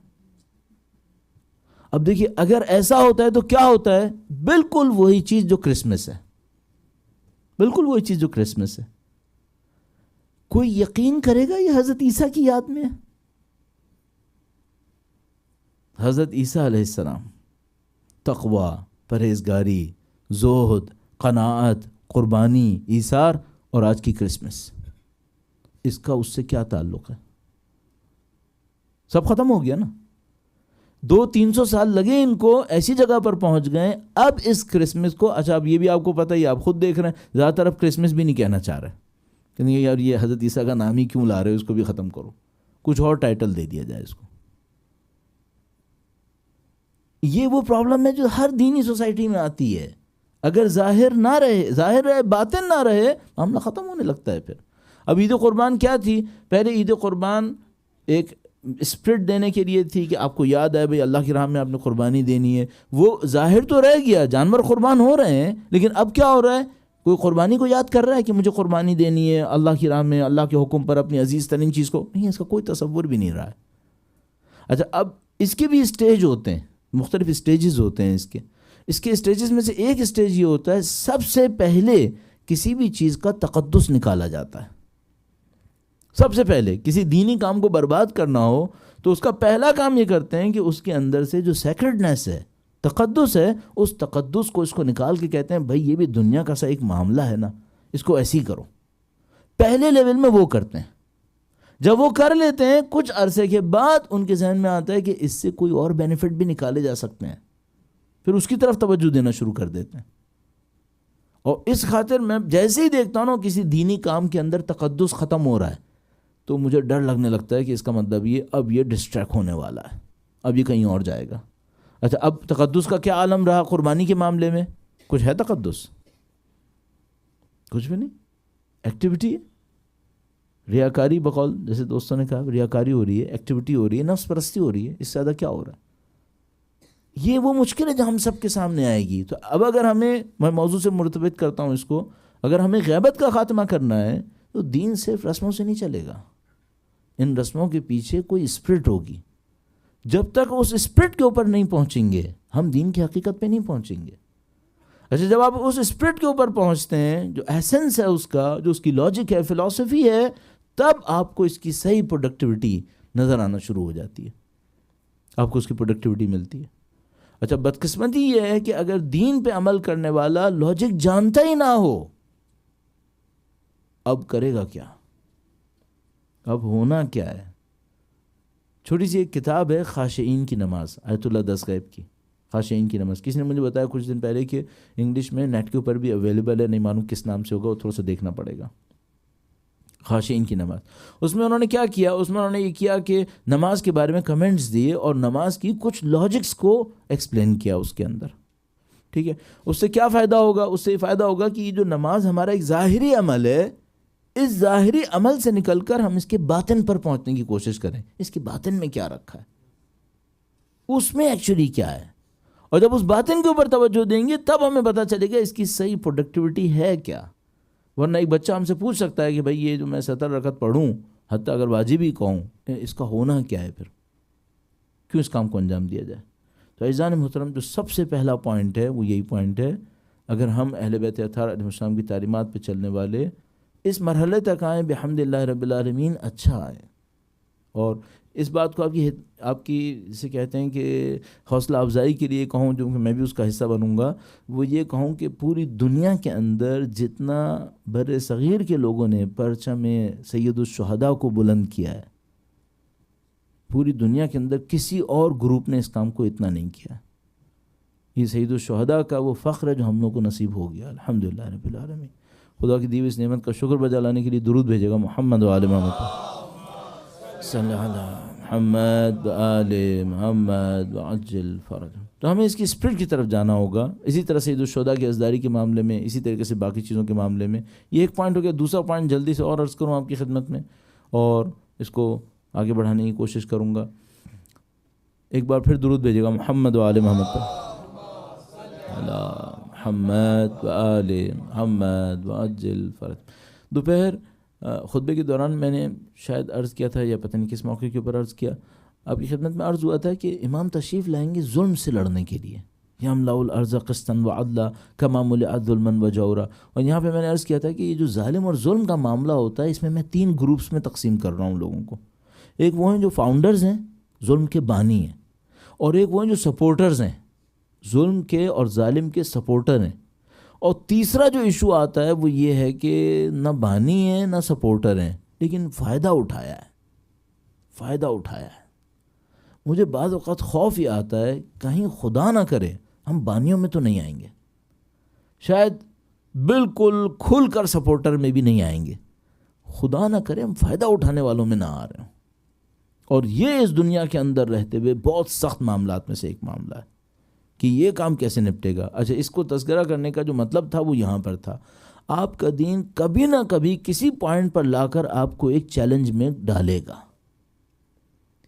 اب دیکھیے، اگر ایسا ہوتا ہے تو کیا ہوتا ہے؟ بالکل وہی چیز جو کرسمس ہے، بالکل وہی چیز جو کرسمس ہے۔ کوئی یقین کرے گا یہ حضرت عیسیٰ کی یاد میں ہے؟ حضرت عیسیٰ علیہ السلام تقوی، پرہیزگاری، زہد، قناعت، قربانی، ایثار، اور آج کی کرسمس، اس کا اس سے کیا تعلق ہے؟ سب ختم ہو گیا نا۔ 200-300 سال لگے ان کو، ایسی جگہ پر پہنچ گئے۔ اب اس کرسمس کو، اچھا اب یہ بھی آپ کو پتہ ہی، آپ خود دیکھ رہے ہیں زیادہ تر اب کرسمس بھی نہیں کہنا چاہ رہے کہ نہیں یار یہ حضرت عیسیٰ کا نام ہی کیوں لا رہے ہو، اس کو بھی ختم کرو، کچھ اور ٹائٹل دے دیا جائے اس کو۔ یہ وہ پرابلم ہے جو ہر دینی سوسائٹی میں آتی ہے۔ اگر ظاہر نہ رہے، ظاہر رہے باطن نہ رہے، معاملہ ختم ہونے لگتا ہے۔ پھر اب عید قربان کیا تھی؟ پہلے عید قربان ایک اسپرٹ دینے کے لیے تھی کہ آپ کو یاد ہے بھئی اللہ کی راہ میں آپ نے قربانی دینی ہے۔ وہ ظاہر تو رہ گیا، جانور قربان ہو رہے ہیں، لیکن اب کیا ہو رہا ہے؟ کوئی قربانی کو یاد کر رہا ہے کہ مجھے قربانی دینی ہے اللہ کی راہ میں، اللہ کے حکم پر اپنی عزیز ترین چیز کو؟ نہیں، اس کا کوئی تصور بھی نہیں رہا ہے۔ اچھا، اب اس کے بھی اسٹیج ہوتے ہیں، مختلف اسٹیجز ہوتے ہیں اس کے اسٹیجز میں سے ایک اسٹیج یہ ہوتا ہے، سب سے پہلے کسی بھی چیز کا تقدس نکالا جاتا ہے۔ سب سے پہلے کسی دینی کام کو برباد کرنا ہو تو اس کا پہلا کام یہ کرتے ہیں کہ اس کے اندر سے جو سیکرڈنیس ہے، تقدس ہے، اس تقدس کو اس کو نکال کے کہتے ہیں بھائی یہ بھی دنیا کا سا ایک معاملہ ہے نا، اس کو ایسے ہی کرو۔ پہلے لیول میں وہ کرتے ہیں۔ جب وہ کر لیتے ہیں، کچھ عرصے کے بعد ان کے ذہن میں آتا ہے کہ اس سے کوئی اور بینیفٹ بھی نکالے جا سکتے ہیں، پھر اس کی طرف توجہ دینا شروع کر دیتے ہیں۔ اور اس خاطر میں جیسے ہی دیکھتا ہوں نا کسی دینی کام کے اندر تقدس ختم ہو رہا ہے تو مجھے ڈر لگنے لگتا ہے کہ اس کا مطلب یہ اب یہ ڈسٹریکٹ ہونے والا ہے، اب یہ کہیں اور جائے گا۔ اچھا، اب تقدس کا کیا عالم رہا قربانی کے معاملے میں؟ کچھ ہے تقدس؟ کچھ بھی نہیں، ایکٹیویٹی ہے، ریاکاری، بقول جیسے دوستوں نے کہا ریاکاری ہو رہی ہے، ایکٹیویٹی ہو رہی ہے، نفس پرستی ہو رہی ہے، اس سے زیادہ کیا ہو رہا ہے؟ یہ وہ مشکل ہے جو ہم سب کے سامنے آئے گی۔ تو اب اگر ہمیں، میں موضوع سے مرتبط کرتا ہوں اس کو، اگر ہمیں غیبت کا خاتمہ کرنا ہے تو دین صرف رسموں سے نہیں چلے گا، ان رسموں کے پیچھے کوئی اسپرٹ ہوگی۔ جب تک اس اسپرٹ کے اوپر نہیں پہنچیں گے ہم دین کی حقیقت پہ نہیں پہنچیں گے۔ اچھا، جب آپ اس اسپرٹ کے اوپر پہنچتے ہیں، جو ایسنس ہے اس کا، جو اس کی لاجک ہے، فلسفی ہے، تب آپ کو اس کی صحیح پروڈکٹیوٹی نظر آنا شروع ہو جاتی ہے، آپ کو اس کی پروڈکٹیوٹی ملتی ہے۔ اچھا، بدقسمتی یہ ہے کہ اگر دین پہ عمل کرنے والا لاجک جانتا ہی نہ ہو، اب کرے گا کیا؟ اب ہونا کیا ہے؟ چھوٹی سی ایک کتاب ہے خاشعین کی نماز، آیت اللہ دستغیب کی، خاشعین کی نماز۔ کسی نے مجھے بتایا کچھ دن پہلے کہ انگلش میں نیٹ کے اوپر بھی اویلیبل ہے، نہیں معلوم کس نام سے ہوگا، وہ تھوڑا سا دیکھنا پڑے گا۔ خاشعین کی نماز. اس میں انہوں نے کیا کیا؟ اس میں انہوں نے یہ کیا کہ نماز کے بارے میں کمنٹس دیے اور نماز کی کچھ لاجکس کو ایکسپلین کیا اس کے اندر. ٹھیک ہے، اس سے کیا فائدہ ہوگا؟ اس سے یہ فائدہ ہوگا کہ یہ جو نماز ہمارا ایک ظاہری عمل ہے، اس ظاہری عمل سے نکل کر ہم اس کے باطن پر پہنچنے کی کوشش کریں. اس کے باطن میں کیا رکھا ہے، اس میں ایکچولی کیا ہے، اور جب اس باطن کے اوپر توجہ دیں گے تب ہمیں پتہ چلے گا اس کی صحیح پروڈکٹیوٹی ہے کیا. ورنہ ایک بچہ ہم سے پوچھ سکتا ہے کہ بھائی یہ جو میں 70 رکعت پڑھوں، حتیٰ اگر واجب ہی کہوں، اس کا ہونا کیا ہے، پھر کیوں اس کام کو انجام دیا جائے. تو عزیزان محترم، جو سب سے پہلا پوائنٹ ہے وہ یہی پوائنٹ ہے، اگر ہم اہل بیت اطہار علیہ السلام کی تعلیمات پہ چلنے والے اس مرحلے تک آئیں بحمد اللہ رب العالمین، اچھا آئیں. اور اس بات کو آپ کی جسے کہتے ہیں کہ حوصلہ افزائی کے لیے کہوں، جو کہ میں بھی اس کا حصہ بنوں گا، وہ یہ کہوں کہ پوری دنیا کے اندر جتنا بر صغیر کے لوگوں نے پرچم سید الشہداء کو بلند کیا ہے، پوری دنیا کے اندر کسی اور گروپ نے اس کام کو اتنا نہیں کیا. یہ سید الشہداء کا وہ فخر ہے جو ہم لوگوں کو نصیب ہو گیا. الحمدللہ رب العالمین. خدا کی دی ہوئی اس نعمت کا شکر بجا لانے کے لیے درود بھیجے گا محمد و آل محمد صلی اللہ علیہ محمد و آل محمد وعجل فرج. تو ہمیں اس کی اسپرٹ کی طرف جانا ہوگا. اسی طرح سید الشہداء کی ازداری کے معاملے میں، اسی طریقے سے باقی چیزوں کے معاملے میں. یہ ایک پوائنٹ ہو گیا. دوسرا پوائنٹ جلدی سے اور عرض کروں آپ کی خدمت میں، اور اس کو آگے بڑھانے کی کوشش کروں گا. ایک بار پھر درود بھیجے گا محمد و آل محمد پر. محمد و آل محمد وعجل فرج. دوپہر خطبے کے دوران میں نے شاید عرض کیا تھا، یا پتہ نہیں کس موقع کے اوپر عرض کیا، آپ کی خدمت میں عرض ہوا تھا کہ امام تشریف لائیں گے ظلم سے لڑنے کے لیے. یملأ الارض قسطا وعدلا کما ملئت ظلما وجورا. اور یہاں پہ میں نے عرض کیا تھا کہ یہ جو ظالم اور ظلم کا معاملہ ہوتا ہے، اس میں 3 گروپس میں تقسیم کر رہا ہوں لوگوں کو. ایک وہ ہیں جو فاؤنڈرز ہیں، ظلم کے بانی ہیں، اور ایک وہ ہیں جو سپورٹرز ہیں، ظلم کے اور ظالم کے سپورٹر ہیں. اور تیسرا جو ایشو آتا ہے وہ یہ ہے کہ نہ بانی ہیں نہ سپورٹر ہیں، لیکن فائدہ اٹھایا ہے. مجھے بعض اوقات خوف یہ آتا ہے کہیں خدا نہ کرے ہم بانیوں میں تو نہیں آئیں گے، شاید بالکل کھل کر سپورٹر میں بھی نہیں آئیں گے، خدا نہ کرے ہم فائدہ اٹھانے والوں میں نہ آ رہے ہوں. اور یہ اس دنیا کے اندر رہتے ہوئے بہت سخت معاملات میں سے ایک معاملہ ہے کہ یہ کام کیسے نپٹے گا. اچھا، اس کو تذکرہ کرنے کا جو مطلب تھا وہ یہاں پر تھا. آپ کا دین کبھی نہ کبھی کسی پوائنٹ پر لا کر آپ کو ایک چیلنج میں ڈالے گا.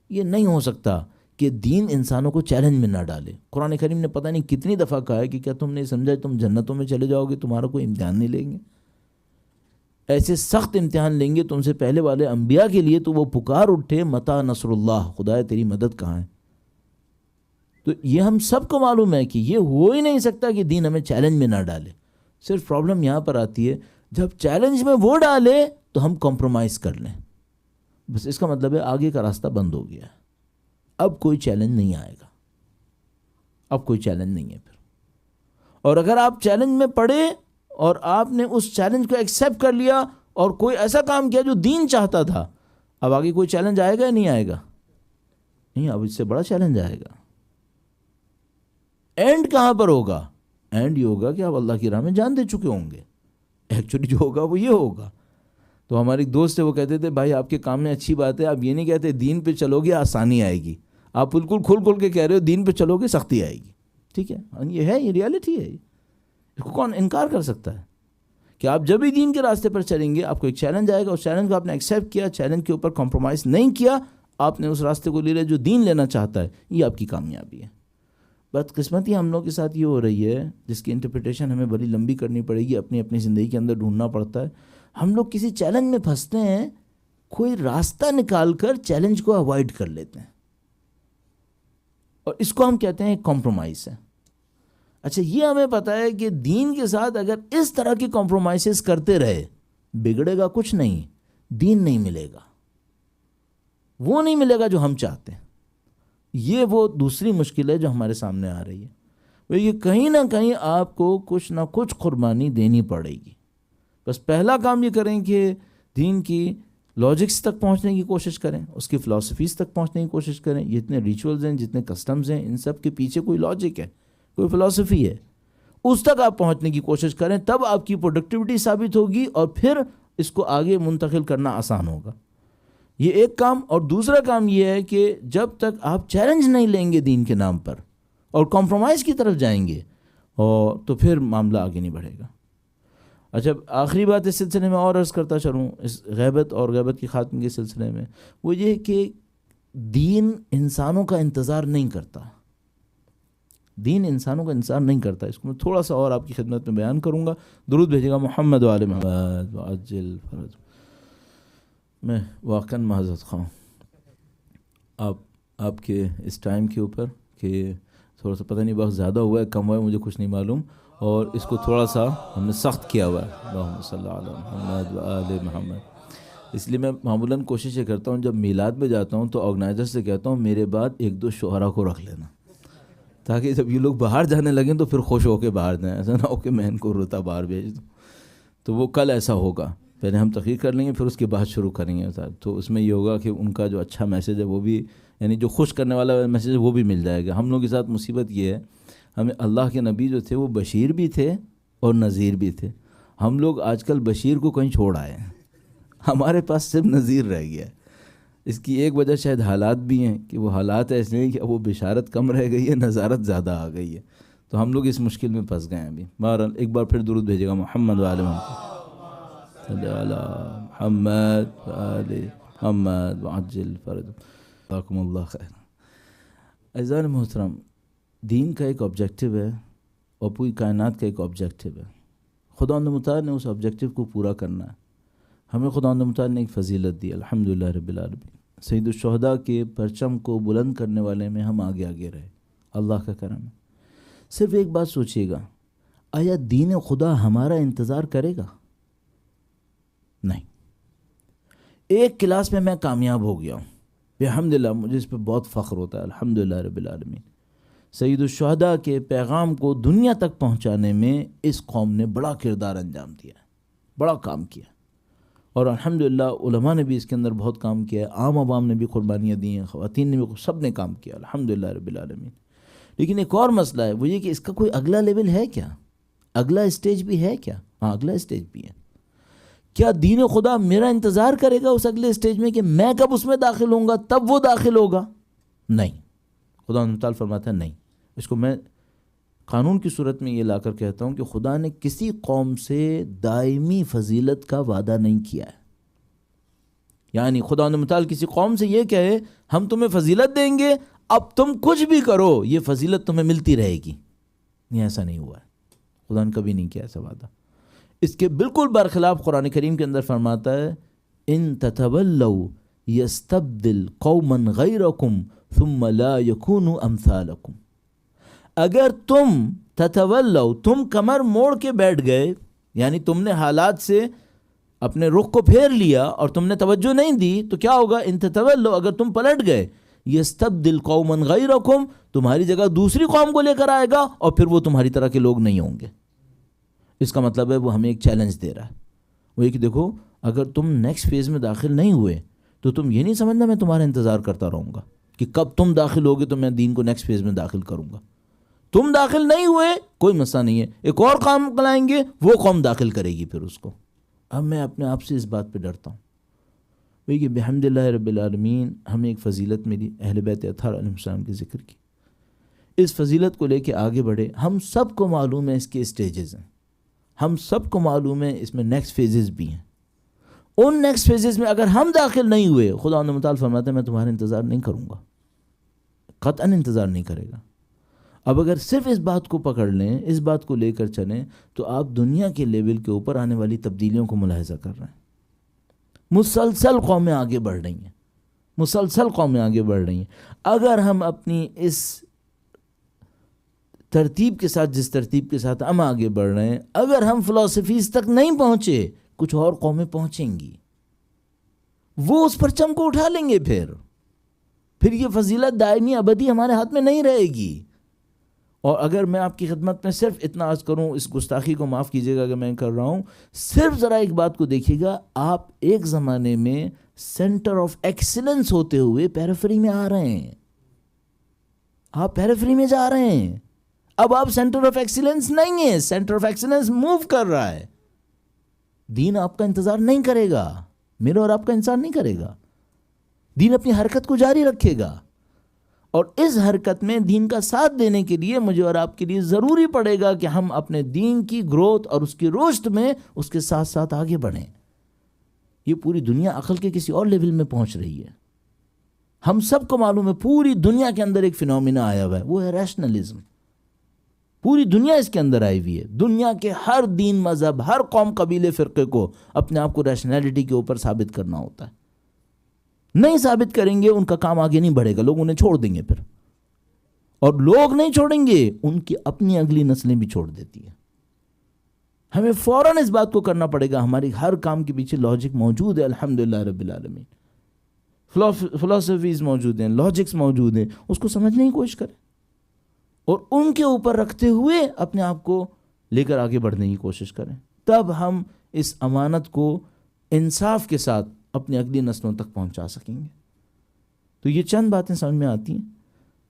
یہ نہیں ہو سکتا کہ دین انسانوں کو چیلنج میں نہ ڈالے. قرآن کریم نے پتہ نہیں کتنی دفعہ کہا ہے کہ کیا تم نے سمجھا تم جنتوں میں چلے جاؤ گے، تمہارا کوئی امتحان نہیں لیں گے. ایسے سخت امتحان لیں گے تم سے پہلے والے انبیاء کے لیے، تو وہ پکار اٹھے متی نصر اللہ، خدا تیری مدد کہاں ہے. تو یہ ہم سب کو معلوم ہے کہ یہ ہو ہی نہیں سکتا کہ دین ہمیں چیلنج میں نہ ڈالے. صرف پرابلم یہاں پر آتی ہے جب چیلنج میں وہ ڈالے تو ہم کمپرومائز کر لیں. بس اس کا مطلب ہے آگے کا راستہ بند ہو گیا، اب کوئی چیلنج نہیں آئے گا، اب کوئی چیلنج نہیں ہے پھر. اور اگر آپ چیلنج میں پڑے اور آپ نے اس چیلنج کو ایکسیپٹ کر لیا اور کوئی ایسا کام کیا جو دین چاہتا تھا، اب آگے کوئی چیلنج آئے گا یا نہیں آئے گا؟ نہیں، اب اس سے بڑا چیلنج آئے گا. اینڈ کہاں پر ہوگا؟ اینڈ یہ ہوگا کہ آپ اللہ کی راہ میں جان دے چکے ہوں گے. ایکچولی جو ہوگا وہ یہ ہوگا. تو ہمارے ایک دوست ہے، وہ کہتے تھے بھائی آپ کے کام میں اچھی بات ہے، آپ یہ نہیں کہتے دین پہ چلو گے آسانی آئے گی، آپ بالکل کھل کے کہہ رہے ہو دین پہ چلو گے سختی آئے گی. ٹھیک ہے، یہ ہے، یہ ریالٹی ہے. اس کو کون انکار کر سکتا ہے کہ آپ جب بھی دین کے راستے پر چلیں گے آپ کو ایک چیلنج آئے گا، اس چیلنج کو آپ نے ایکسیپٹ کیا، چیلنج کے اوپر کمپرومائز نہیں کیا، آپ نے اس راستے کو لے لیا جو دین لینا چاہتا ہے. یہ آپ کی کامیابی ہے. بدقسمتی ہم لوگ کے ساتھ یہ ہو رہی ہے، جس کی انٹرپریٹیشن ہمیں بڑی لمبی کرنی پڑے گی، اپنی زندگی کے اندر ڈھونڈنا پڑتا ہے. ہم لوگ کسی چیلنج میں پھنستے ہیں، کوئی راستہ نکال کر چیلنج کو اوائڈ کر لیتے ہیں، اور اس کو ہم کہتے ہیں کمپرومائز ہے. اچھا، یہ ہمیں پتہ ہے کہ دین کے ساتھ اگر اس طرح کی کمپرومائزز کرتے رہے بگڑے گا کچھ نہیں، دین نہیں ملے گا، وہ نہیں ملے گا جو ہم چاہتے ہیں. یہ وہ دوسری مشکل ہے جو ہمارے سامنے آ رہی ہے. یہ کہیں نہ کہیں آپ کو کچھ نہ کچھ قربانی دینی پڑے گی. بس پہلا کام یہ کریں کہ دین کی لاجکس تک پہنچنے کی کوشش کریں، اس کی فلسفیز تک پہنچنے کی کوشش کریں. جتنے ریچولز ہیں، جتنے کسٹمز ہیں، ان سب کے پیچھے کوئی لاجک ہے، کوئی فلسفی ہے، اس تک آپ پہنچنے کی کوشش کریں. تب آپ کی پروڈکٹیوٹی ثابت ہوگی، اور پھر اس کو آگے منتقل کرنا آسان ہوگا. یہ ایک کام. اور دوسرا کام یہ ہے کہ جب تک آپ چیلنج نہیں لیں گے دین کے نام پر اور کمپرومائز کی طرف جائیں گے اور تو پھر معاملہ آگے نہیں بڑھے گا. اچھا آخری بات اس سلسلے میں اور عرض کرتا چلوں اس غیبت اور غیبت کی خاتمے کے سلسلے میں، وہ یہ کہ دین انسانوں کا انتظار نہیں کرتا. دین انسانوں کا انتظار نہیں کرتا. اس کو میں تھوڑا سا اور آپ کی خدمت میں بیان کروں گا. درود بھیجے گا محمد و آل محمد وعجل فرج. میں واقعاً معذرت خواہ آپ کے اس ٹائم کے اوپر کہ تھوڑا سا پتہ نہیں بہت زیادہ ہوا ہے کم ہوا ہے مجھے کچھ نہیں معلوم، اور اس کو تھوڑا سا ہم نے سخت کیا ہوا ہے. اللہم صلی علی محمد و آل محمد. اس لیے میں معمولاً کوشش یہ کرتا ہوں جب میلاد میں جاتا ہوں تو آرگنائزر سے کہتا ہوں میرے بعد 1-2 شعراء کو رکھ لینا، تاکہ جب یہ لوگ باہر جانے لگیں تو پھر خوش ہو کے باہر جائیں. ایسا نہ ہو کہ میں ان کو روتا باہر بھیج دوں. تو وہ کل ایسا ہوگا. پہلے ہم تقریر کر لیں گے پھر اس کے بعد شروع کریں گے. تو اس میں یہ ہوگا کہ ان کا جو اچھا میسیج ہے وہ بھی، یعنی جو خوش کرنے والا میسیج ہے وہ بھی مل جائے گا. ہم لوگوں کے ساتھ مصیبت یہ ہے، ہمیں اللہ کے نبی جو تھے وہ بشیر بھی تھے اور نذیر بھی تھے. ہم لوگ آج کل بشیر کو کہیں چھوڑ آئے ہیں، ہمارے پاس صرف نذیر رہ گیا ہے. اس کی ایک وجہ شاید حالات بھی ہیں کہ وہ حالات ایسے ہیں کہ وہ بشارت کم رہ گئی ہے، نذارت زیادہ آ گئی ہے. تو ہم لوگ اس مشکل میں پھنس گئے ہیں ابھی. بہرحال ایک بار پھر درود بھیجے گا محمد و آل محمد صلی علی محمد و آل محمد وعجل فرج. جزاکم اللہ خیر. عزیزان محترم، دین کا ایک آبجیکٹیو ہے اور پوری کائنات کا ایک آبجیکٹیو ہے. خداوند متعال نے اس آبجیکٹیو کو پورا کرنا ہے. ہمیں خداوند متعال نے ایک فضیلت دی الحمدللہ رب العالمین. سید الشہداء کے پرچم کو بلند کرنے والے میں ہم آگے رہے. اللہ کا کرم ہے. صرف ایک بات سوچئے گا، آیا دین خدا ہمارا انتظار کرے گا؟ نہیں. ایک کلاس میں میں کامیاب ہو گیا ہوں الحمدللہ، مجھے اس پہ بہت فخر ہوتا ہے الحمدللہ رب العالمین. سید الشہداء کے پیغام کو دنیا تک پہنچانے میں اس قوم نے بڑا کردار انجام دیا ہے، بڑا کام کیا. اور الحمدللہ علماء نے بھی اس کے اندر بہت کام کیا ہے، عام عوام نے بھی قربانیاں دی ہیں، خواتین نے بھی، سب نے کام کیا الحمدللہ رب العالمین. لیکن ایک اور مسئلہ ہے، وہ یہ کہ اس کا کوئی اگلا لیول ہے کیا؟ اگلا اسٹیج بھی ہے کیا؟ ہاں اگلا اسٹیج بھی ہے. کیا دین خدا میرا انتظار کرے گا اس اگلے اسٹیج میں کہ میں کب اس میں داخل ہوں گا تب وہ داخل ہوگا؟ نہیں. خدا تعالیٰ فرماتا ہے نہیں. اس کو میں قانون کی صورت میں یہ لا کر کہتا ہوں کہ خدا نے کسی قوم سے دائمی فضیلت کا وعدہ نہیں کیا ہے. یعنی خدا متعال کسی قوم سے یہ کہے ہم تمہیں فضیلت دیں گے، اب تم کچھ بھی کرو یہ فضیلت تمہیں ملتی رہے گی. نہیں، ایسا نہیں ہوا ہے. خدا نے کبھی نہیں کیا ایسا وعدہ. اس کے بالکل برخلاف قرآن کریم کے اندر فرماتا ہے ان تتولوا یستبدل قوما غیرکم ثم لا یکونوا امثالکم. اگر تم تتولوا، تم کمر موڑ کے بیٹھ گئے، یعنی تم نے حالات سے اپنے رخ کو پھیر لیا اور تم نے توجہ نہیں دی، تو کیا ہوگا؟ ان تتولوا، اگر تم پلٹ گئے، یستبدل قوما غیرکم، تمہاری جگہ دوسری قوم کو لے کر آئے گا اور پھر وہ تمہاری طرح کے لوگ نہیں ہوں گے. اس کا مطلب ہے وہ ہمیں ایک چیلنج دے رہا ہے. وہ یہ کہ دیکھو اگر تم نیکسٹ فیز میں داخل نہیں ہوئے تو تم یہ نہیں سمجھنا میں تمہارا انتظار کرتا رہوں گا کہ کب تم داخل ہوگے تو میں دین کو نیکسٹ فیز میں داخل کروں گا. تم داخل نہیں ہوئے کوئی مسئلہ نہیں ہے، ایک اور قوم لائیں گے، وہ قوم داخل کرے گی پھر اس کو. اب میں اپنے آپ سے اس بات پہ ڈرتا ہوں. وہی کہ بحمدللہ رب العالمین ہمیں ایک فضیلت ملی اہل بیت اطہار علیہ السلام کے ذکر کی. اس فضیلت کو لے کے آگے بڑھے. ہم سب کو معلوم ہے اس کے اسٹیجز ہیں، ہم سب کو معلوم ہے اس میں نیکسٹ فیزز بھی ہیں. ان نیکسٹ فیزز میں اگر ہم داخل نہیں ہوئے، خدا متعال فرماتا ہے میں تمہارا انتظار نہیں کروں گا، قطعاً انتظار نہیں کرے گا. اب اگر صرف اس بات کو پکڑ لیں، اس بات کو لے کر چلیں، تو آپ دنیا کے لیول کے اوپر آنے والی تبدیلیوں کو ملاحظہ کر رہے ہیں. مسلسل قومیں آگے بڑھ رہی ہیں، مسلسل قومیں آگے بڑھ رہی ہیں. اگر ہم اپنی اس ترتیب کے ساتھ، جس ترتیب کے ساتھ ہم آگے بڑھ رہے ہیں، اگر ہم فلسفیز تک نہیں پہنچے، کچھ اور قومیں پہنچیں گی، وہ اس پرچم کو اٹھا لیں گے. پھر یہ فضیلت دائمی ابدی ہمارے ہاتھ میں نہیں رہے گی. اور اگر میں آپ کی خدمت میں صرف اتنا عرض کروں، اس گستاخی کو معاف کیجیے گا کہ میں کر رہا ہوں، صرف ذرا ایک بات کو دیکھیے گا، آپ ایک زمانے میں سینٹر آف ایکسیلنس ہوتے ہوئے پیریفری میں آ رہے ہیں. آپ پیریفری میں جا رہے ہیں. اب آپ سینٹر آف ایکسیلنس نہیں ہیں، سینٹر آف ایکسیلنس موو کر رہا ہے. دین آپ کا انتظار نہیں کرے گا، میرے اور آپ کا انتظار نہیں کرے گا. دین اپنی حرکت کو جاری رکھے گا، اور اس حرکت میں دین کا ساتھ دینے کے لیے مجھے اور آپ کے لیے ضروری پڑے گا کہ ہم اپنے دین کی گروتھ اور اس کی رشد میں اس کے ساتھ ساتھ آگے بڑھیں. یہ پوری دنیا عقل کے کسی اور لیول میں پہنچ رہی ہے. ہم سب کو معلوم ہے پوری دنیا کے اندر ایک فینومینا آیا ہوا ہے، وہ ہے ریشنلزم. پوری دنیا اس کے اندر آئی ہوئی ہے. دنیا کے ہر دین، مذہب، ہر قوم، قبیلے، فرقے کو اپنے آپ کو ریشنلٹی کے اوپر ثابت کرنا ہوتا ہے. نہیں ثابت کریں گے ان کا کام آگے نہیں بڑھے گا، لوگ انہیں چھوڑ دیں گے پھر. اور لوگ نہیں چھوڑیں گے، ان کی اپنی اگلی نسلیں بھی چھوڑ دیتی ہیں. ہمیں فوراً اس بات کو کرنا پڑے گا. ہماری ہر کام کے پیچھے لاجک موجود ہے الحمدللہ رب العالمین. فلاسفیز موجود ہیں، لاجکس موجود ہیں، اس کو سمجھنے کی کوشش کریں اور ان کے اوپر رکھتے ہوئے اپنے آپ کو لے کر آگے بڑھنے کی کوشش کریں. تب ہم اس امانت کو انصاف کے ساتھ اپنی اگلی نسلوں تک پہنچا سکیں گے. تو یہ چند باتیں سمجھ میں آتی ہیں،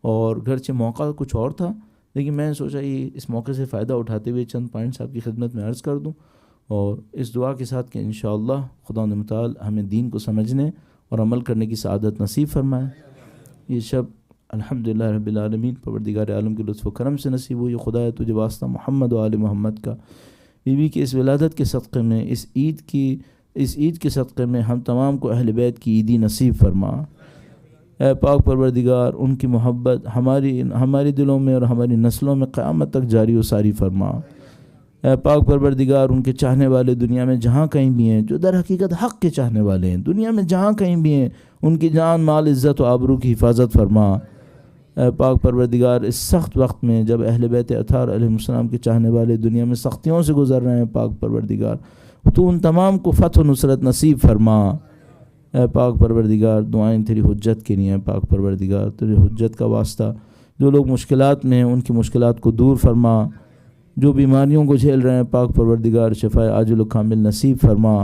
اور گرچہ موقع کچھ اور تھا لیکن میں نے سوچا یہ اس موقع سے فائدہ اٹھاتے ہوئے چند پوائنٹس آپ کی خدمت میں عرض کر دوں، اور اس دعا کے ساتھ کہ انشاءاللہ خداوند متعال ہمیں دین کو سمجھنے اور عمل کرنے کی سعادت نصیب فرمائے. یہ شب الحمدللہ رب العالمین پروردگار عالم کے لطف و کرم سے نصیب ہوئی. خدایا تجھے واسطہ محمد و آل محمد کا، بیوی کے اس ولادت کے صدقے میں، اس عید کے صدقے میں ہم تمام کو اہل بیت کی عیدی نصیب فرما. اے پاک پروردگار ان کی محبت ہماری دلوں میں اور ہماری نسلوں میں قیامت تک جاری و ساری فرما. اے پاک پروردگار ان کے چاہنے والے دنیا میں جہاں کہیں بھی ہیں، جو در حقیقت حق کے چاہنے والے ہیں، دنیا میں جہاں کہیں بھی ہیں، ان کی جان، مال، عزت و آبرو کی حفاظت فرما. اے پاک پروردگار اس سخت وقت میں جب اہل بیت اطہار علیہ السلام کے چاہنے والے دنیا میں سختیوں سے گزر رہے ہیں، پاک پروردگار تو ان تمام کو فتح و نصرت نصیب فرما. اے پاک پروردگار دعائیں تیری حجت کے لیے ہیں. پاک پروردگار تیری حجت کا واسطہ جو لوگ مشکلات میں ہیں ان کی مشکلات کو دور فرما. جو بیماریوں کو جھیل رہے ہیں پاک پروردگار شفائے عاجل و کامل نصیب فرما.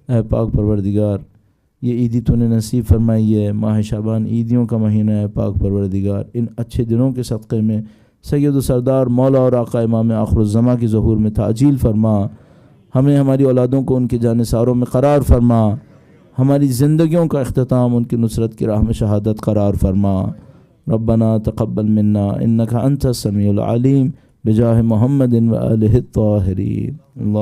اے پاک پروردگار یہ عیدی تو نے نصیب فرمائی ہے، ماہ شعبان عیدیوں کا مہینہ ہے. پاک پروردگار ان اچھے دنوں کے صدقے میں سید و سردار مولا اور آقا امام آخر الزماں کی ظہور میں تعجیل فرما. ہمیں ہماری اولادوں کو ان کے جانثاروں میں قرار فرما. ہماری زندگیوں کا اختتام ان کی نصرت کی راہ میں شہادت قرار فرما. ربنا تقبل منا انک انت السمیع العلیم بجاہ محمد و آلہ الطاہرین. اللہ